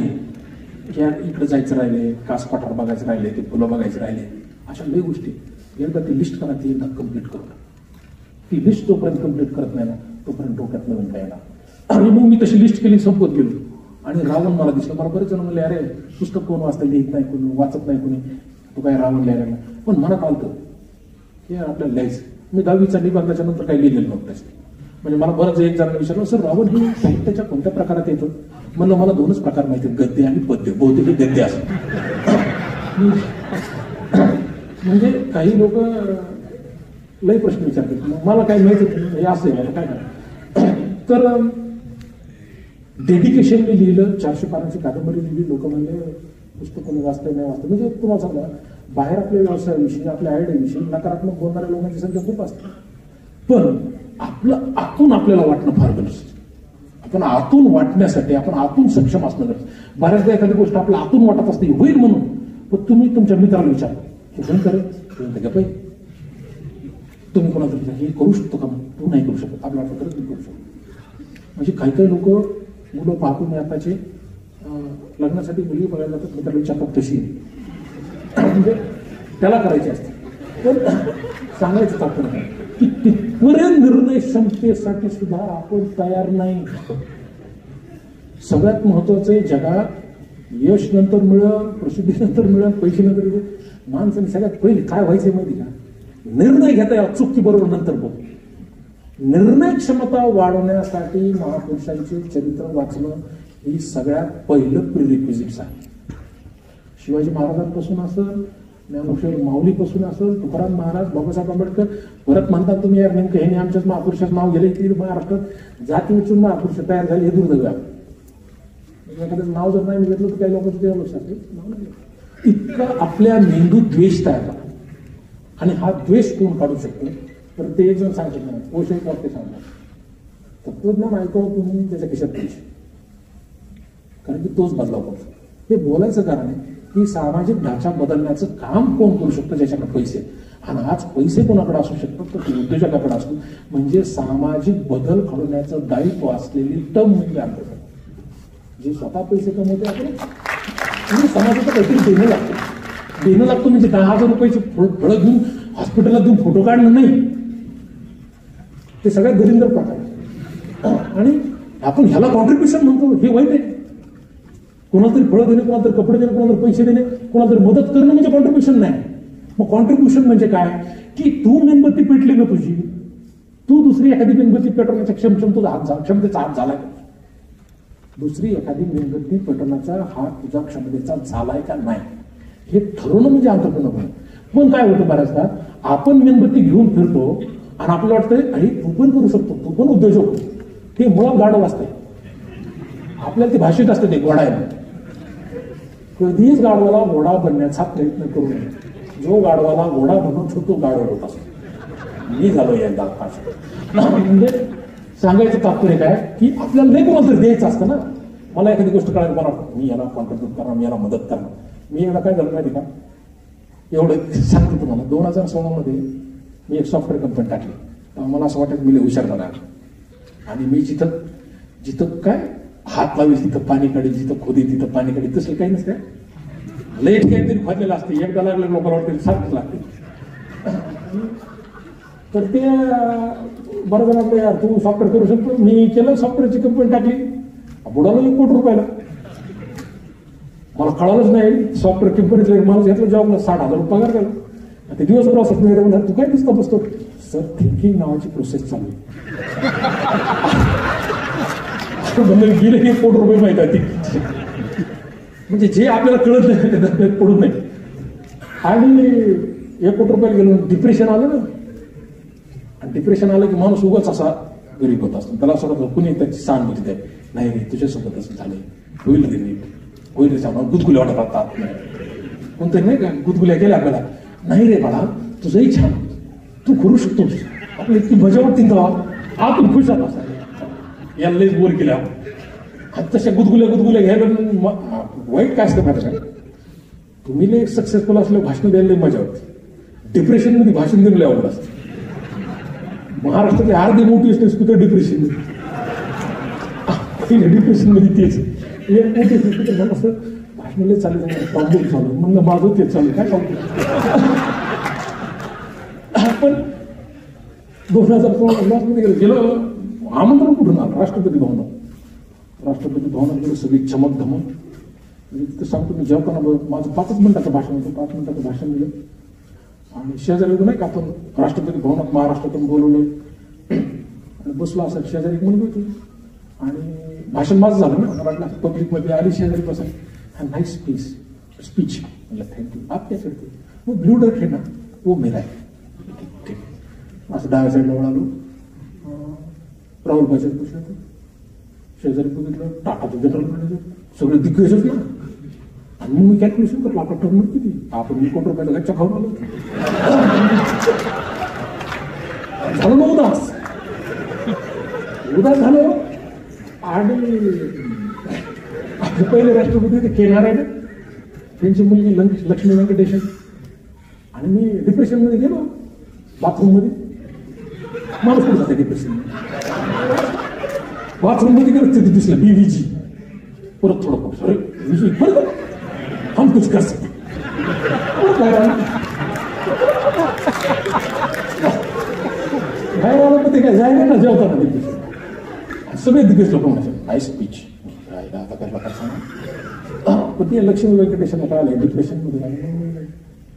इकडे जायचं राहिले, कास पठार बघायचं राहिले, ते फुलं बघायचे राहिले, अशा लई गोष्टी. एकदा ती लिस्ट करा, ती एकदा कम्प्लीट करू. ती लिस्ट जोपर्यंत कम्प्लीट करत नाही ना तोपर्यंत डोक्यात नवीन काय ना. आणि मग मी तशी लिस्ट केली, संपत गेलो. आणि रावण मला दिसलं. मला बरेच जण म्हणले अरे पुस्तक कोण वाचता, लिहित नाही कोणी, वाचत नाही कोणी, तू काय रावण लिहायला. पण मनात आलं हे आपल्याला लिहायचं. मी 10वीचा निबंधाच्या नंतर काही लिहिलेलं नव्हतं. म्हणजे मला बरंच एक जणांना विचारलं, सर रावण हे साहित्याच्या कोणत्या प्रकारात येतं. म्हणलं मला 2च प्रकार माहिती आहेत, गद्य आणि पद्य. बहुतेक हे गद्य असतं. म्हणजे काही लोक लई प्रश्न विचारतात, मला काय माहिती हे असं आहे, मला काय करा. तर डेडिकेशनने लिहिलं, 400 पानांची कादंबरी लिहिली. लोक म्हणले पुस्तक कोणी वाचतं नाही वाचतं. म्हणजे तुम्हाला सांगा, बाहेर आपल्या व्यवसायाविषयी, आपल्या आयडियाविषयी नकारात्मक बोलणाऱ्या लोकांची संख्या खूप असते. पण आपलं आतून आपल्याला वाटणं फार गरजेचं. आपण आतून वाटण्यासाठी आपण आतून सक्षम असणं गरजेचं. बऱ्याचदा एखादी गोष्ट आपल्या आतून वाटत असते होईल म्हणून, पण तुम्ही तुमच्या मित्राला विचारता की कोण करेल, तुम्ही कोणाला विचार हे करू शकतो का, तू नाही करू शकत, आपल्याला खरंच नाही करू शकतो. म्हणजे काही काही लोक मुलं पाहून आताचे लग्नासाठी मुलगी बघायला जातात, मित्राला विचारतात कशी म्हणजे त्याला करायची असते. पण सांगायचं तात्पर्य की तिथपर्यंत निर्णय क्षमतेसाठी सुद्धा आपण तयार नाही. सगळ्यात महत्वाचं आहे, जगात यश नंतर मिळेल, प्रसिद्धी नंतर मिळेल, पैसे नंतर मिळेल, माणसाने सगळ्यात पहिले काय व्हायचंय माहिती का? निर्णय घेता यावं, चुकी बरोबर नंतर बघ. निर्णय क्षमता वाढवण्यासाठी महापुरुषांचे चरित्र वाचणं ही सगळ्यात पहिलं प्रिरिक्विजिट्स आहे. शिवाजी महाराजांपासून असेल, ज्ञानेश्वर माऊलीपासून असेल, तुकाराम महाराज, बाबासाहेब आंबेडकर. परत म्हणतात तुम्ही यार नेमकं हे आमच्याच महापुरुषाचं नाव गेले की महाराष्ट्रात जाती उचून महापुरुष तयार झाले, हे दुर्दैव आहे. एखाद्याचं नाव जर नाही घेतलं तर काही लोकांचं ते लक्षात नाव नाही. इतका आपल्या मेंदूत द्वेष तयार झाला. आणि हा द्वेष कोण काढू शकतो? तर ते एक जण सांगतात नाही, पोषण ते सांगतात. तत्वज्ञान ऐकावं तुम्ही त्याच्या खिशात पैसे, कारण की तोच बदलाव करतो. हे बोलायचं कारण आहे की सामाजिक ढाचा बदलण्याचं काम कोण करू शकतं? ज्याच्याकडे पैसे. आणि आज पैसे कोणाकडे असू शकतात? तर उद्योजकाकडे असतो. म्हणजे सामाजिक बदल घडवण्याचं दायित्व असलेली टर्म म्हणजे आंदोलन, जे स्वतः पैसे कमवते आपण म्हणजे समाजाचं काहीतरी देणं लागतं. देणं लागतं म्हणजे 10,000 रुपयाचे फळं घेऊन हॉस्पिटलला देऊन फोटो काढणं नाही. ते सगळ्यात दरिंदर प्रकार आहे. आणि आपण ह्याला कॉन्ट्रीब्युशन म्हणतो, हे वाईट आहे. कोणाला तरी फळं देणे, कोणाला तरी कपडे देणे, कोणाला तरी पैसे देणे, कोणाला तरी मदत करणं म्हणजे कॉन्ट्रीब्युशन नाही. मग कॉन्ट्रीब्युशन म्हणजे काय? की तू मेणबत्ती पेटली ना तुझी, तू दुसरी एखादी मेणबत्ती पेटवण्याच्या क्षमतेचा हात झालाय. दुसरी एखादी मेणबत्ती पेटवण्याचा हा तुझा क्षमतेचा झालाय का नाही हे ठरवणं म्हणजे अंतर्प्रेन्योर. पण काय होतं बऱ्याचदा आपण मेणबत्ती घेऊन फिरतो आणि आपल्याला वाटतं अरे तू पण करू शकतो, तू पण उद्योजक हो. ते मुळात गाढव असते. आपल्याला ते भाषेत असते ते घोडा आहे. कधीच गाढवाला घोडा बनण्याचा प्रयत्न करू नये. जो गाढवाला घोडा बनवतो तो गाढव होत असतो. मी झालो एकदा म्हणजे सांगायचं तात्पर्य काय की आपल्याला नाही कोणाला तरी द्यायचं असतं ना. मला एखादी गोष्ट कळायला मला मी याला कॉन्ट्रीब्यूट करणार, मी याला मदत करणार. मी एकदा काय झालं माहिती का, एवढं सांगतो तुम्हाला. 2016 मध्ये मी एक सॉफ्टवेअर कंपनी टाकली. मला असं वाटतं मी हुशार झाला. आणि मी जिथं काय हात लावेल तिथं पाणी काढेल, जिथं खोदी तिथं पाणी काढेल. तसं काही नसतं. लेट काहीतरी खोदलेलं असते. एकदा लागलं लोकांना वाटतं सारखंच लागते. तर ते बरं जण आपलं यार तू सॉफ्टवेअर करू शकतो. मी केलं, सॉफ्टवेअरची कंपनी टाकली. बुडाला 1 कोटी रुपयाला. मला कळालंच नाही सॉफ्टवेअर कंपनीतला एक माणूस घेतला जॉबला, 60,000 रुपये पगार केला. ते दिवस प्रोसेस मिळाले. तू काय दिसतो बसतो? सर थिंकिंग नावाची प्रोसेस चालू आहे. गेले 1 कोटी रुपये माहित आहे ती. म्हणजे जे आपल्याला कळत नाही ते पडून नाही. आणि 1 कोटी रुपयाला गेलो, डिप्रेशन आलं ना. आणि डिप्रेशन आलं की माणूस उगाच असा गरीब होत असतो. त्याला असं वाटतं कुणी त्याची सहानुभूती द्याय. नाही रे तुझ्यासोबत असं झालंय, होईल रे नीट, होईल रे. गुदगुल्या वाटत राहतात. कोणतरी नाही का गुदगुल्या केल्या आपल्याला. नाही रे बाळा तुझंही छान, तू करू शकतोस. आपल्या इतकी मजा वाटते तेव्हा आतून खुश झाला असा. याला लईच बोर केल्या. तशा गुदगुल्या घ्यायला वाईट काय असतं माहिती का? तुम्ही लई सक्सेसफुल असलं भाषण द्यायला मजा वाटते. डिप्रेशन मध्ये भाषण देणं लई अवघड असतं. महाराष्ट्राचे अर्धे मोठी स्पीकर डिप्रेशन मध्ये तेच एक मोठे स्पीकर म्हणून असं भाषण लई चालू तांबून चालू म्हणलं माझं तेच चालू काय सांगतो. पण 2016 मध्ये गेलो. आमंत्रण कुठून आलं? राष्ट्रपती भवनात. राष्ट्रपती भवनात गेलो. सगळी चमक धमक. तिथं सांगतो मी जेव्हा माझं 5 मिनिटाचं भाषण होतं. 5 मिनिटाचं भाषण दिलं. आणि शेजारी नाही का आपण राष्ट्रपती भवनात महाराष्ट्रातून बोलवलं आणि बसलो असं शेजारी एक मुलगी होती. आणि भाषण माझं झालं ना. मला वाटलं पब्लिकमध्ये आली शेजारी बसा. हा नाईस स्पीच म्हटलं थँक्यू. आप क्या करते? वो ब्लू डक है ना वो मेरा है. ठीक असं डाव्या साईडला वळालो. राहुल भाषण पुढलं होतं. शेजारी बघितलं टाटाचं जनरल मॅनेजर सगळे दिग्गजच ना. आणि मग मी कॅल्क्युलेशन करतो आपला टर्न किती. आपण 1 कोटी रुपयाला गच्चा खाऊन आलो झालं ना उदास झालं. आणि आपले पहिले राष्ट्रपती ते केणार आहे ना, त्यांची मुलगी लक्ष्मी व्यंकटेशन. आणि मी डिप्रेशन मध्ये गेलो बाथरूम मध्ये. माणूस पण जाते डिप्रेशन बाथरूम मध्ये गेलो. तिथे दिसलं बीव्हीजी. परत थोडं सॉरी विजी बरं हम कुछ कर सकते. बाहेर आलं पण ते काय जायला ना जेवताना सगळे दिग्गज लोक म्हणायचे नाईस स्पीच. पण ते लक्ष्मी वेंकटेशनला काय आलं डिप्रेशनमध्ये आले.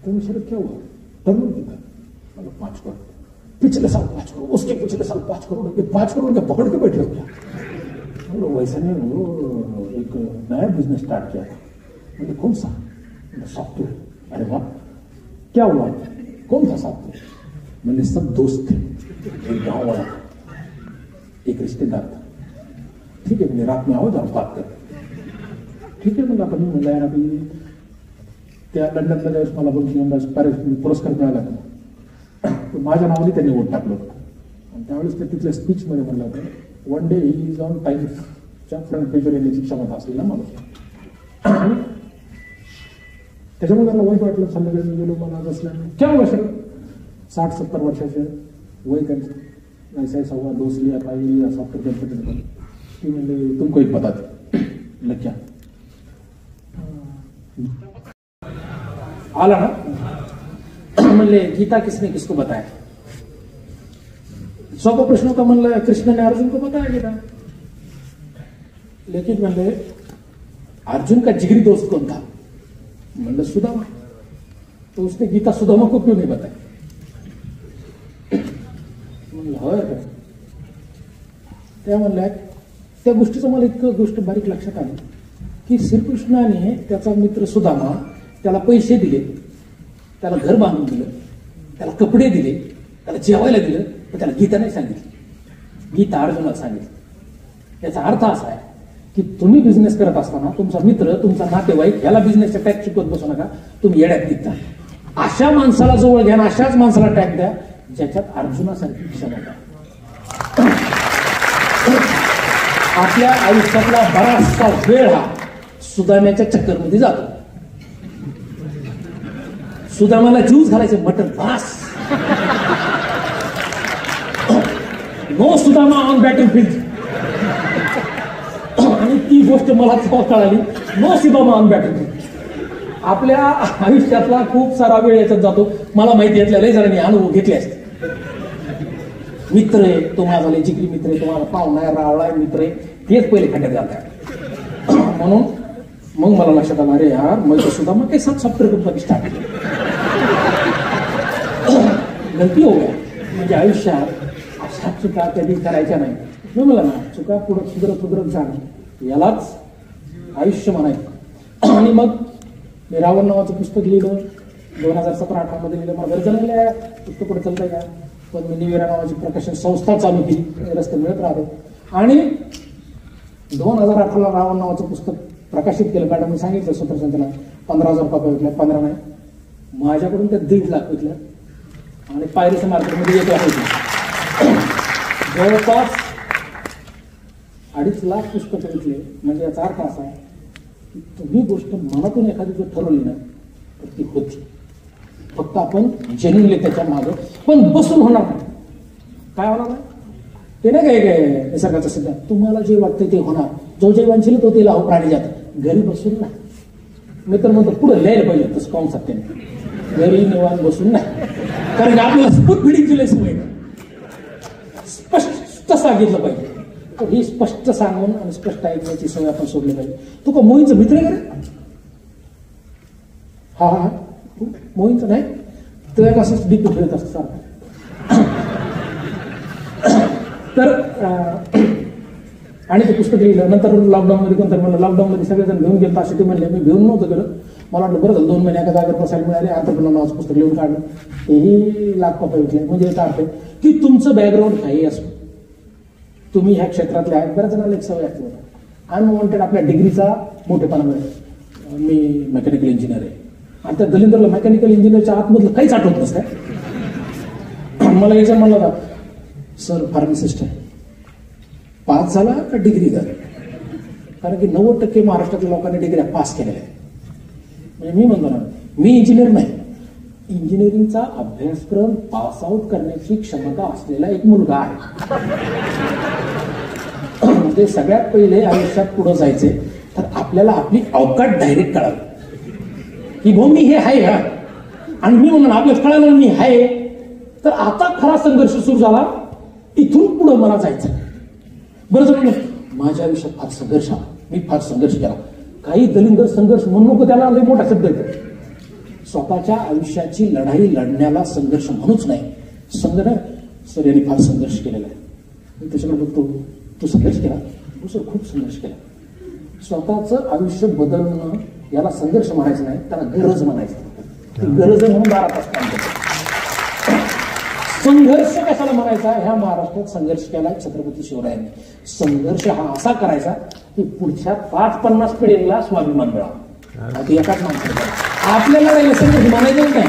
तुम सर क्या हुआ? टर्न कितना? मतलब 5 करोड़. पिछले साल 5 करोड़, उसके पिछले साल 5 करोड़, ये 5 करोड़ क्या पकड़ के बैठे हो क्या? मतलब वैसा नहीं, वो एक नया बिजनेस स्टार्ट किया था. मतलब कौन सा? सॉफ्टवेयर. अरे वाह, क्या हुआ? कौन सा सॉफ्टवेयर? मैंने सब दोस्त थे, एक गाँव वाला था, एक रिश्तेदार था. ठीक है, मैंने रात में आओ जरा बात कर. ठीक आहे, मग आपण म्हणलं यार अभी त्या लंडनला ज्यावेळेस मला बोलून पुरस्कार मिळाला ना, माझ्या नावाने त्यांनी वोट टाकलं होतं. आणि त्यावेळेस ते तिथल्या स्पीचमध्ये म्हणलं होतं, one day he is on टाइम्सच्या फ्रंट पेजवर येण्याची क्षमता असलेला माणूस. आणि त्याच्यामुळे त्यांना वाईट वाटलं. संध्याकाळी मी गेलो, मला बसल्याने क्या वर्ष 60-70 वर्षाचे वय त्यांचं. ऐसा सव्वा दोस्त लिया पाहिजे असा सॉफ्टवेअर ती म्हणजे तुमको एक बता दे क्या आला ना. म्हणले गीता किसने किसको बताया? सोपा प्रश्न का म्हणलं कृष्ण ने अर्जुन को बताया गीता. लेकिन म्हणले अर्जुन का जिगरी दोस्त कौन था? म्हणलं सुदामा. तो उसने गीता सुदामा को क्यों नहीं बताया? म्हणलं होय का? त्या म्हणल्या त्या गोष्टीचं मला इतकं गोष्ट बारीक लक्षात आली की श्रीकृष्णाने त्याचा मित्र सुदामा त्याला पैसे दिले, त्याला घर बांधून दिलं, त्याला कपडे दिले, त्याला जेवायला दिलं, पण त्याला गीता नाही सांगितली. गीता अर्जुनाला सांगितली. याचा अर्थ असा आहे की तुम्ही बिझनेस करत असताना तुमचा मित्र, तुमचा नातेवाईक याला बिझनेसच्या टॅग शिकवत बसू नका. तुम्ही येड्यात निघता. अशा माणसाला जवळ घ्या, अशाच माणसाला टॅग द्या ज्याच्यात अर्जुनासारखी क्षमता. आपल्या आयुष्यातला बराचसा वेळ हा सुदाम्याच्या चक्करमध्ये जातो. सुदामाला ज्यूस घालायचे मटन बास. No Sudama on battlefield. आणि ती गोष्ट मला कळाली, नो सुदामा ऑन बॅटलफील्ड. आपल्या आयुष्यातला खूप सारा वेळ याच्यात जातो. मला माहिती यातल्या लय जणांनी अनुभव घेतले असते. मित्र आहे, तो माझा लय जिगरी मित्र आहे, तुम्हाला पाहुणा आहे, रावळा आहे, मित्र आहे, तेच पहिले खड्ड्यात घालतात. म्हणून मग मला लक्षात आलं, अरे यार मैं तो सुदामा के साथ सॉफ्टवेयर कंपनी स्टार्ट केली. गलती हो गया. म्हणजे आयुष्यात अशा चुका कधी करायच्या नाही. मी मला ना चुका पुढं सुधरत जाणं यालाच आयुष्य म्हणायचं. आणि मग मी रावण नावाचं पुस्तक लिहिलं 2017-18 मध्ये लिहिलं. मला गरज नाही पुस्तक पुढे चालतंय का, पण मी निवेरा नावाची प्रकाशन संस्था चालू केली, रस्ते मिळत राहते. आणि 2018ला रावण नावाचं पुस्तक प्रकाशित केलं. मॅडमने सांगितलं सूत्रसंचाला 15,000 कॉप्या विकल्या. 15 नाही, माझ्याकडून त्या 1.5 लाख विकल्या. आणि पायरीच्या मार्केटमध्ये 1 लाख विकले. जवळपास 2.5 लाख पुस्तकं विकले. म्हणजे याचा अर्थ असा आहे की तुम्ही गोष्ट मनातून एखादी जर ठरवली ना तर ती होती. फक्त आपण जेन्युइनली त्याच्या मागं पण बसून होणार नाही. काय होणार नाही ते नाही काय निसर्गाचा सिद्धांत. तुम्हाला जे वाटतं ते होणार. जो जे वांछिल तो ते लाहो प्राणी जात. घरी बसून नाही. मी तर म्हणतो पुढे लिहायला पाहिजे तसं काऊन सत्याने. घरी निवांत बसून नाही. कारण आपल्याला स्फूट फिडिंगची लय सवय. स्पष्ट सांगितलं पाहिजे. तर ही स्पष्ट सांगून आणि स्पष्ट ऐकण्याची सवय आपण सोडली पाहिजे. तू का मोहींचं मित्र आहे का? हा हा मोहींचं नाही तर एक असंच डीपी खेळत असतं सारखं. तर आणि ते पुस्तक लिहिलं. नंतर लॉकडाऊनमध्ये कोणतरी म्हणलं, लॉकडाऊनमध्ये सगळेजण घेऊन गेलं असे ते म्हणले. मी घेऊन नव्हतं गेलं. मला वाटलं बरं झालं 2 महिने एका जागेवर बसायला मिळाले. आंतरप्रणर नावाचं पुस्तक लिहून काढलं. तेही लाख कॉप्या विकले. म्हणजे याचा अर्थ की तुमचं बॅकग्राऊंड काही असो, तुम्ही ह्या क्षेत्रातले आहेत. बऱ्याच जणांना एक सवय असते, अनवॉन्टेड आपल्या डिग्रीचा मोठेपणा मिळेल. मी मेकॅनिकल इंजिनियर आहे आणि त्या दलिंदरला मेकॅनिकल इंजिनियरच्या आतमधलं काहीच आठवत नसतं. मला एक्झाम म्हणला होता, सर फार्मासिस्ट आहे, पास झाला का डिग्री झाली? कारण की 90% महाराष्ट्रातल्या लोकांनी डिग्र्या पास केलेल्या आहेत. म्हणजे मी म्हणतो ना, मी इंजिनियर नाही, इंजिनिअरिंगचा अभ्यासक्रम पास आउट करण्याची क्षमता असलेला एक मुलगा आहे. म्हणजे सगळ्यात पहिले आयुष्यात पुढे जायचे तर आपल्याला आपली अवकाश डायरेक्ट कळावी की भाऊ मी हे आहे हा. आणि मी म्हणून आपल्याला कळालं मी आहे, तर आता खरा संघर्ष सुरू झाला. इथून पुढे मला जायचं. बरं झालं माझ्या आयुष्यात फार संघर्ष आला. मी फार संघर्ष केला. काही दलिंदर संघर्ष म्हणू नको, त्याला लय मोठा शब्द येतो. स्वतःच्या आयुष्याची लढाई लढण्याला संघर्ष म्हणूच नाही. सर यांनी फार संघर्ष केलेला आहे. मी त्याच्याकडे बघतो, तू संघर्ष केला? हो सर, खूप संघर्ष केला. स्वतःचं आयुष्य बदलणं याला संघर्ष म्हणायचं नाही, त्याला गरज म्हणायचं. ती गरज आहे म्हणून 12 तास काम करतो. संघर्ष कशाला म्हणायचा? ह्या महाराष्ट्रात संघर्ष केला छत्रपती शिवरायांनी. संघर्ष हा असा करायचा की पुढच्या 5-50 पिढीला स्वाभिमान मिळावा. ते एकाच माणसाला आपल्याला राहिलं संघर्ष म्हणायचं नाही.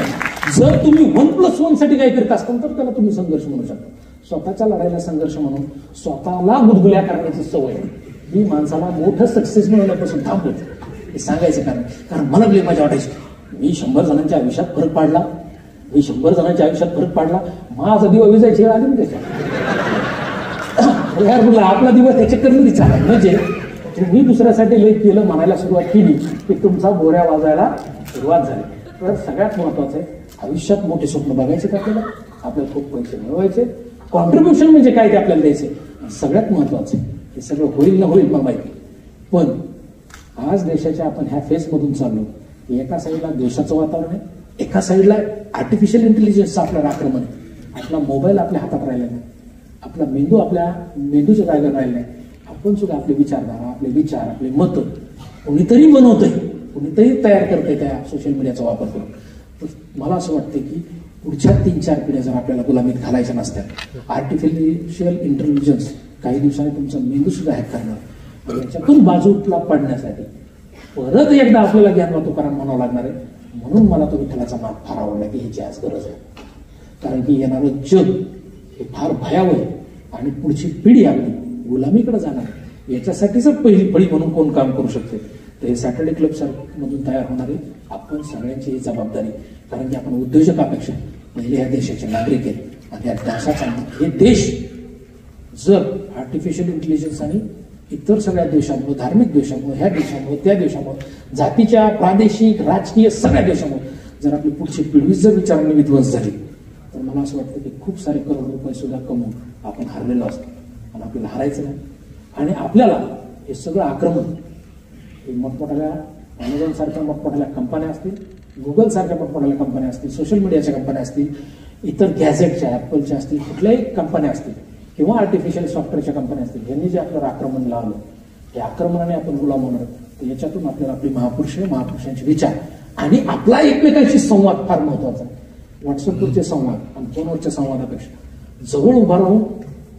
जर तुम्ही 1+1 साठी काय करत असताल तर त्याला तुम्ही संघर्ष म्हणू शकता. स्वतःच्या लढाईला संघर्ष म्हणून स्वतःला गुदगुल्या करण्याची सवय ही माणसाला मोठं सक्सेस मिळवण्यापासून थांबवते. हे सांगायचं कारण मला लई मजा वाटायची. मी 100 जणांच्या आयुष्यात फरक पाडला. माझा दिवा विजायची वेळ आली ना त्याच्यात. यार म्हटलं आपला दिवा त्याच्या करून चालेल. म्हणजे तुम्ही दुसऱ्यासाठी लई केलं म्हणायला सुरुवात केली की तुमचा बोऱ्या वाजायला सुरुवात झाली. तर सगळ्यात महत्वाचं आहे, आयुष्यात मोठे स्वप्न बघायचे आपल्याला खूप पैसे मिळवायचे. कॉन्ट्रीब्युशन म्हणजे काय ते आपल्याला द्यायचे. सगळ्यात महत्वाचं हे सगळं होईल ना होईल मला माहिती. पण आज देशाच्या आपण ह्या फेसमधून चाललो. एका साईडला देशाचं वातावरण आहे, एका साईडला आर्टिफिशियल इंटेलिजन्सचं आपल्याला आक्रमण आहे. आपला मोबाईल आपल्या हातात राहिला नाही, आपला मेंदू आपल्या मेंदूच्या जागेवर राहिला नाही. आपण सुद्धा आपले विचारधारा, आपले विचार, आपले मत कोणीतरी बनवतंय, कोणीतरी तयार करतंय त्या सोशल मीडियाचा वापर करून. तर मला असं वाटतं की पुढच्या 3-4 पिढ्या जर आपल्याला गुलामीत घालायच्या नसत्या, आर्टिफिशियल इंटेलिजन्स काही दिवसांनी तुमचा मेंदू सुद्धा हॅक करणार. याच्यातून बाजूला पडण्यासाठी परत एकदा आपल्याला ज्ञानवा तुकाराम म्हणावं लागणार आहे. म्हणून मला तो विठ्ठलाचा मार्ग फार आवडला की ह्याची आज गरज आहे. कारण की येणारं जग हे फार भयावह आहे आणि पुढची पिढी आपली गुलामीकडे जाणार. याच्यासाठीच पहिली फळी म्हणून कोण काम करू शकते? तर हे सॅटर्डे क्लब मधून तयार होणारे आपण सगळ्यांची ही जबाबदारी. कारण की आपण उद्योजकापेक्षा पहिले या देशाचे नागरिक आहेत आणि या देशाचा हे देश जर आर्टिफिशियल इंटेलिजन्स आणि इतर सगळ्या देशांमुळे, धार्मिक देशामुळे, ह्या देशामुळे, त्या देशामुळे, जातीच्या, प्रादेशिक, राजकीय सगळ्या देशामुळे जर आपली पुढची पिढी जर विचारांनी विध्वंस झाली तर मला असं वाटतं की खूप सारे करोड रुपये सुद्धा कमवून आपण हरलेलो असतो. आणि आपल्याला हरायचं नाही. आणि आपल्याला हे सगळं आक्रमण हे मोठमोठ्या अमेझॉन सारख्या मोठमोठ्या कंपन्या असतील, गुगल सारख्या मोठमोठ्या कंपन्या असतील, सोशल मीडियाच्या कंपन्या असतील, इतर गॅझेटच्या, ॲपलच्या असतील, कुठल्याही कंपन्या असतील किंवा आर्टिफिशियल सॉफ्टवेअरच्या कंपन्या असतील, यांनी जे आपल्याला आक्रमण लावलं, त्या आक्रमणाने आपण गुलाम होणार. तर याच्यातून आपल्याला आपली महापुरुषांचे विचार आणि आपला एकमेकांशी संवाद फार महत्वाचा आहे. व्हॉट्सअपवरचे संवाद आणि फोनवरच्या संवादापेक्षा जवळ उभा राहून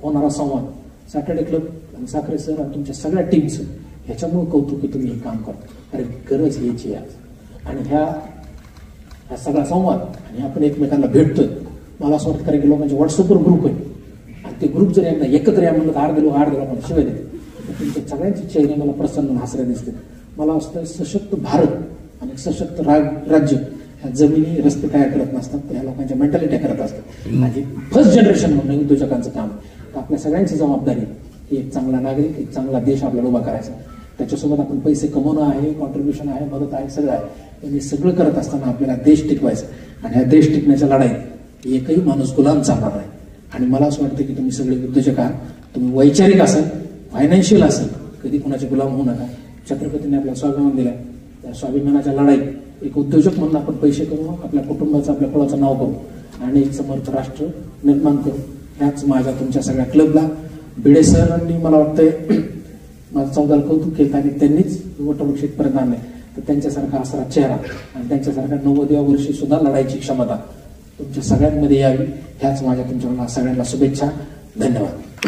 होणारा संवाद. सॅटर्डे क्लब आणि साखरे सर आणि तुमच्या सगळ्या टीमचं ह्याच्यामुळे कौतुक की तुम्ही हे काम करता. अरे गरज यायची आज. आणि ह्या सगळा संवाद आणि आपण एकमेकांना भेटतोय. मला असं वाटतं कारण की लोकांचे व्हॉट्सअपवर ग्रुप आहे आणि ते ग्रुप जर यांना एकत्र या म्हणलं तर 8 दिलो मला शिवाय देते. तुमच्या सगळ्यांचे चेहरे मला प्रसन्न हसरे दिसते. मला असतं सशक्त भारत आणि सशक्त राज्य ह्या जमिनी रस्ते तयार करत नसतात, तर ह्या लोकांच्या मेंटॅलिटी करत असतात. आणि फर्स्ट जनरेशन म्हणून उद्योजकांचं काम. तर आपल्या सगळ्यांची जबाबदारी ही एक चांगला नागरिक, एक चांगला देश आपल्याला उभा करायचा. त्याच्यासोबत आपण पैसे कमवणं आहे, कॉन्ट्रीब्युशन आहे, मदत आहे, सगळं आहे. पण हे सगळं करत असताना आपल्याला देश टिकवायचा. आणि ह्या देश टिकण्याच्या लढाईत एकही माणूस गुलाम चालणार नाही. आणि मला असं वाटतं की तुम्ही सगळे उद्योजक आहात, तुम्ही वैचारिक असाल, फायनान्शियल असाल, कधी कुणाचे गुलाम होऊ नका. छत्रपतींनी आपल्याला स्वाभिमान दिलाय, त्या स्वाभिमानाच्या लढाईत एक उद्योजक म्हणून आपण पैसे करू, आपल्या कुटुंबाचं, आपल्या कुळाचं नाव करू आणि एक समर्थ राष्ट्र निर्माण करू. ह्याच माझ्या तुमच्या सगळ्या क्लबला भिडे सरांनी मला वाटतंय माझं 14 कौतुक केलं आणि त्यांनीच वटवृक्ष इथपर्यंत आणले. तर त्यांच्यासारखा असणारा चेहरा आणि त्यांच्यासारखा 90व्या वर्षी सुद्धा लढायची क्षमता तुमच्या सगळ्यांमध्ये यावी. ह्याच माझ्या तुमच्या सगळ्यांना शुभेच्छा. धन्यवाद.